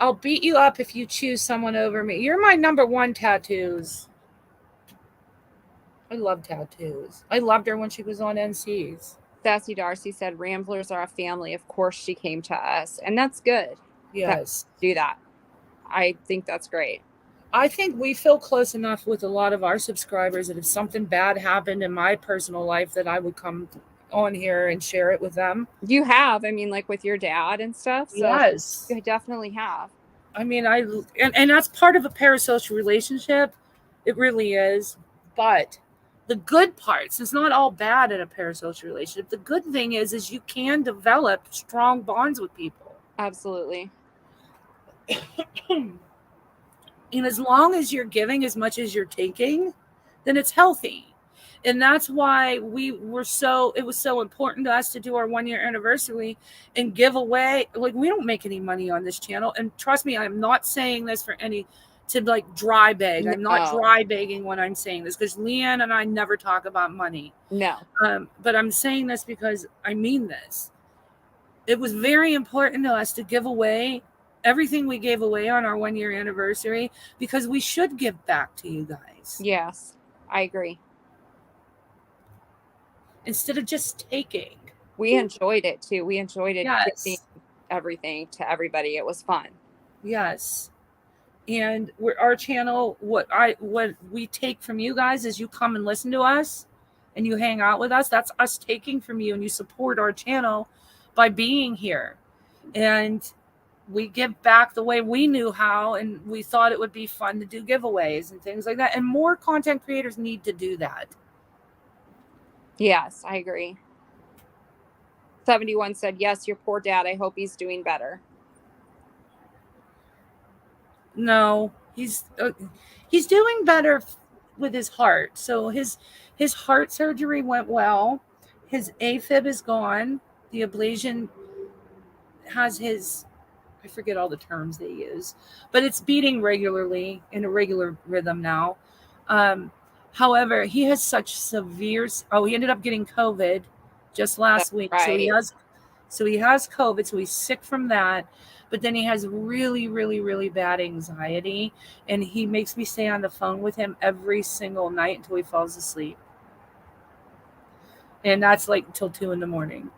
I'll beat you up if you choose someone over me. You're my number one tattoos. I love tattoos. I loved her when she was on NC's. Sassy Darcy said, Ramblers are a family. Of course she came to us. And that's good. Yes. Do that. I think that's great. I think we feel close enough with a lot of our subscribers that if something bad happened in my personal life, that I would come on here and share it with them. You have, like with your dad and stuff. So yes. You definitely have. And that's part of a parasocial relationship. It really is. But the good parts, it's not all bad in a parasocial relationship. The good thing is you can develop strong bonds with people. Absolutely. And as long as you're giving as much as you're taking, then it's healthy. And that's why it was so important to us to do our 1-year anniversary and give away. Like, we don't make any money on this channel. And trust me, I'm not saying this to dry beg. I'm not dry begging when I'm saying this, because Leanne and I never talk about money. No. But I'm saying this because I mean this. It was very important to us to give away everything we gave away on our 1-year anniversary, because we should give back to you guys. Yes, I agree. Instead of just taking. We enjoyed it too. We enjoyed it. Yes. Everything to everybody. It was fun. Yes. And our channel, what we take from you guys is you come and listen to us and you hang out with us. That's us taking from you, and you support our channel by being here. And we give back the way we knew how, and we thought it would be fun to do giveaways and things like that. And more content creators need to do that. Yes, I agree. 71 said, yes, your poor dad. I hope he's doing better. No, he's doing better with his heart. So his heart surgery went well. His AFib is gone. The ablation has I forget all the terms they use, but it's beating regularly in a regular rhythm now. However, he has such severe. He ended up getting COVID just last week. Right. So he has COVID. So he's sick from that. But then he has really, really, really bad anxiety, and he makes me stay on the phone with him every single night until he falls asleep. And that's like until 2 a.m.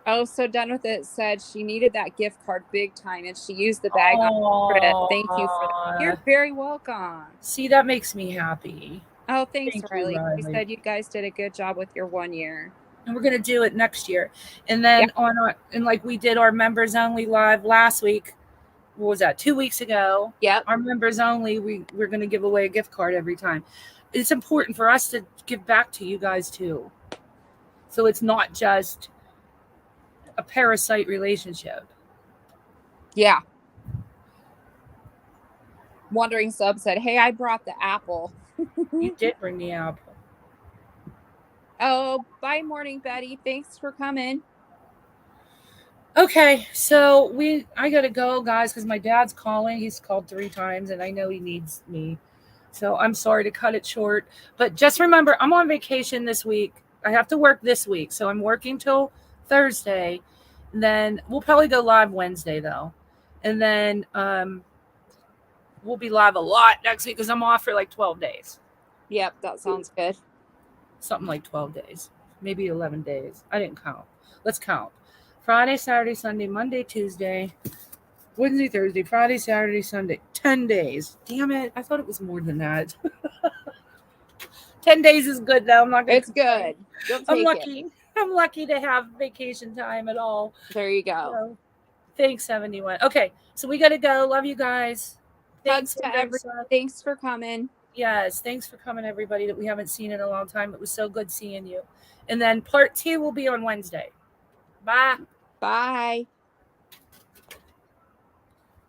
Oh, so Done With It said she needed that gift card big time, and she used the bag on credit. Thank you for that. You're very welcome. See, that makes me happy. Oh, thanks, Thank Riley. you, Riley. She said you guys did a good job with your 1 year. And we're gonna do it next year. And then like we did our members only live last week, what was that, 2 weeks ago. Yep. Our members only, we're going to give away a gift card every time. It's important for us to give back to you guys too. So it's not just a parasite relationship. Yeah. Wandering Sub said, hey, I brought the apple. You did bring the apple. Oh, bye, Morning Betty. Thanks for coming. Okay, so I gotta go, guys, because my dad's calling. He's called 3 times, and I know he needs me. So I'm sorry to cut it short. But just remember, I'm on vacation this week. I have to work this week, so I'm working till Thursday. And then we'll probably go live Wednesday, though. And then we'll be live a lot next week because I'm off for like 12 days. Yep, that sounds good. Something like 12 days, maybe 11 days. I didn't count. Let's count. Friday, Saturday, Sunday, Monday, Tuesday, Wednesday, Thursday, Friday, Saturday, Sunday. 10 days. Damn it. I thought it was more than that. 10 days is good, though. I'm not gonna It's good. You'll I'm take lucky. it. I'm lucky to have vacation time at all. There you go. So, thanks, 71. Okay, so we got to go. Love you guys. Thanks to Vanessa. everyone. Thanks for coming. Yes, thanks for coming, everybody that we haven't seen in a long time. It was so good seeing you. And then part 2 will be on Wednesday. Bye. Bye.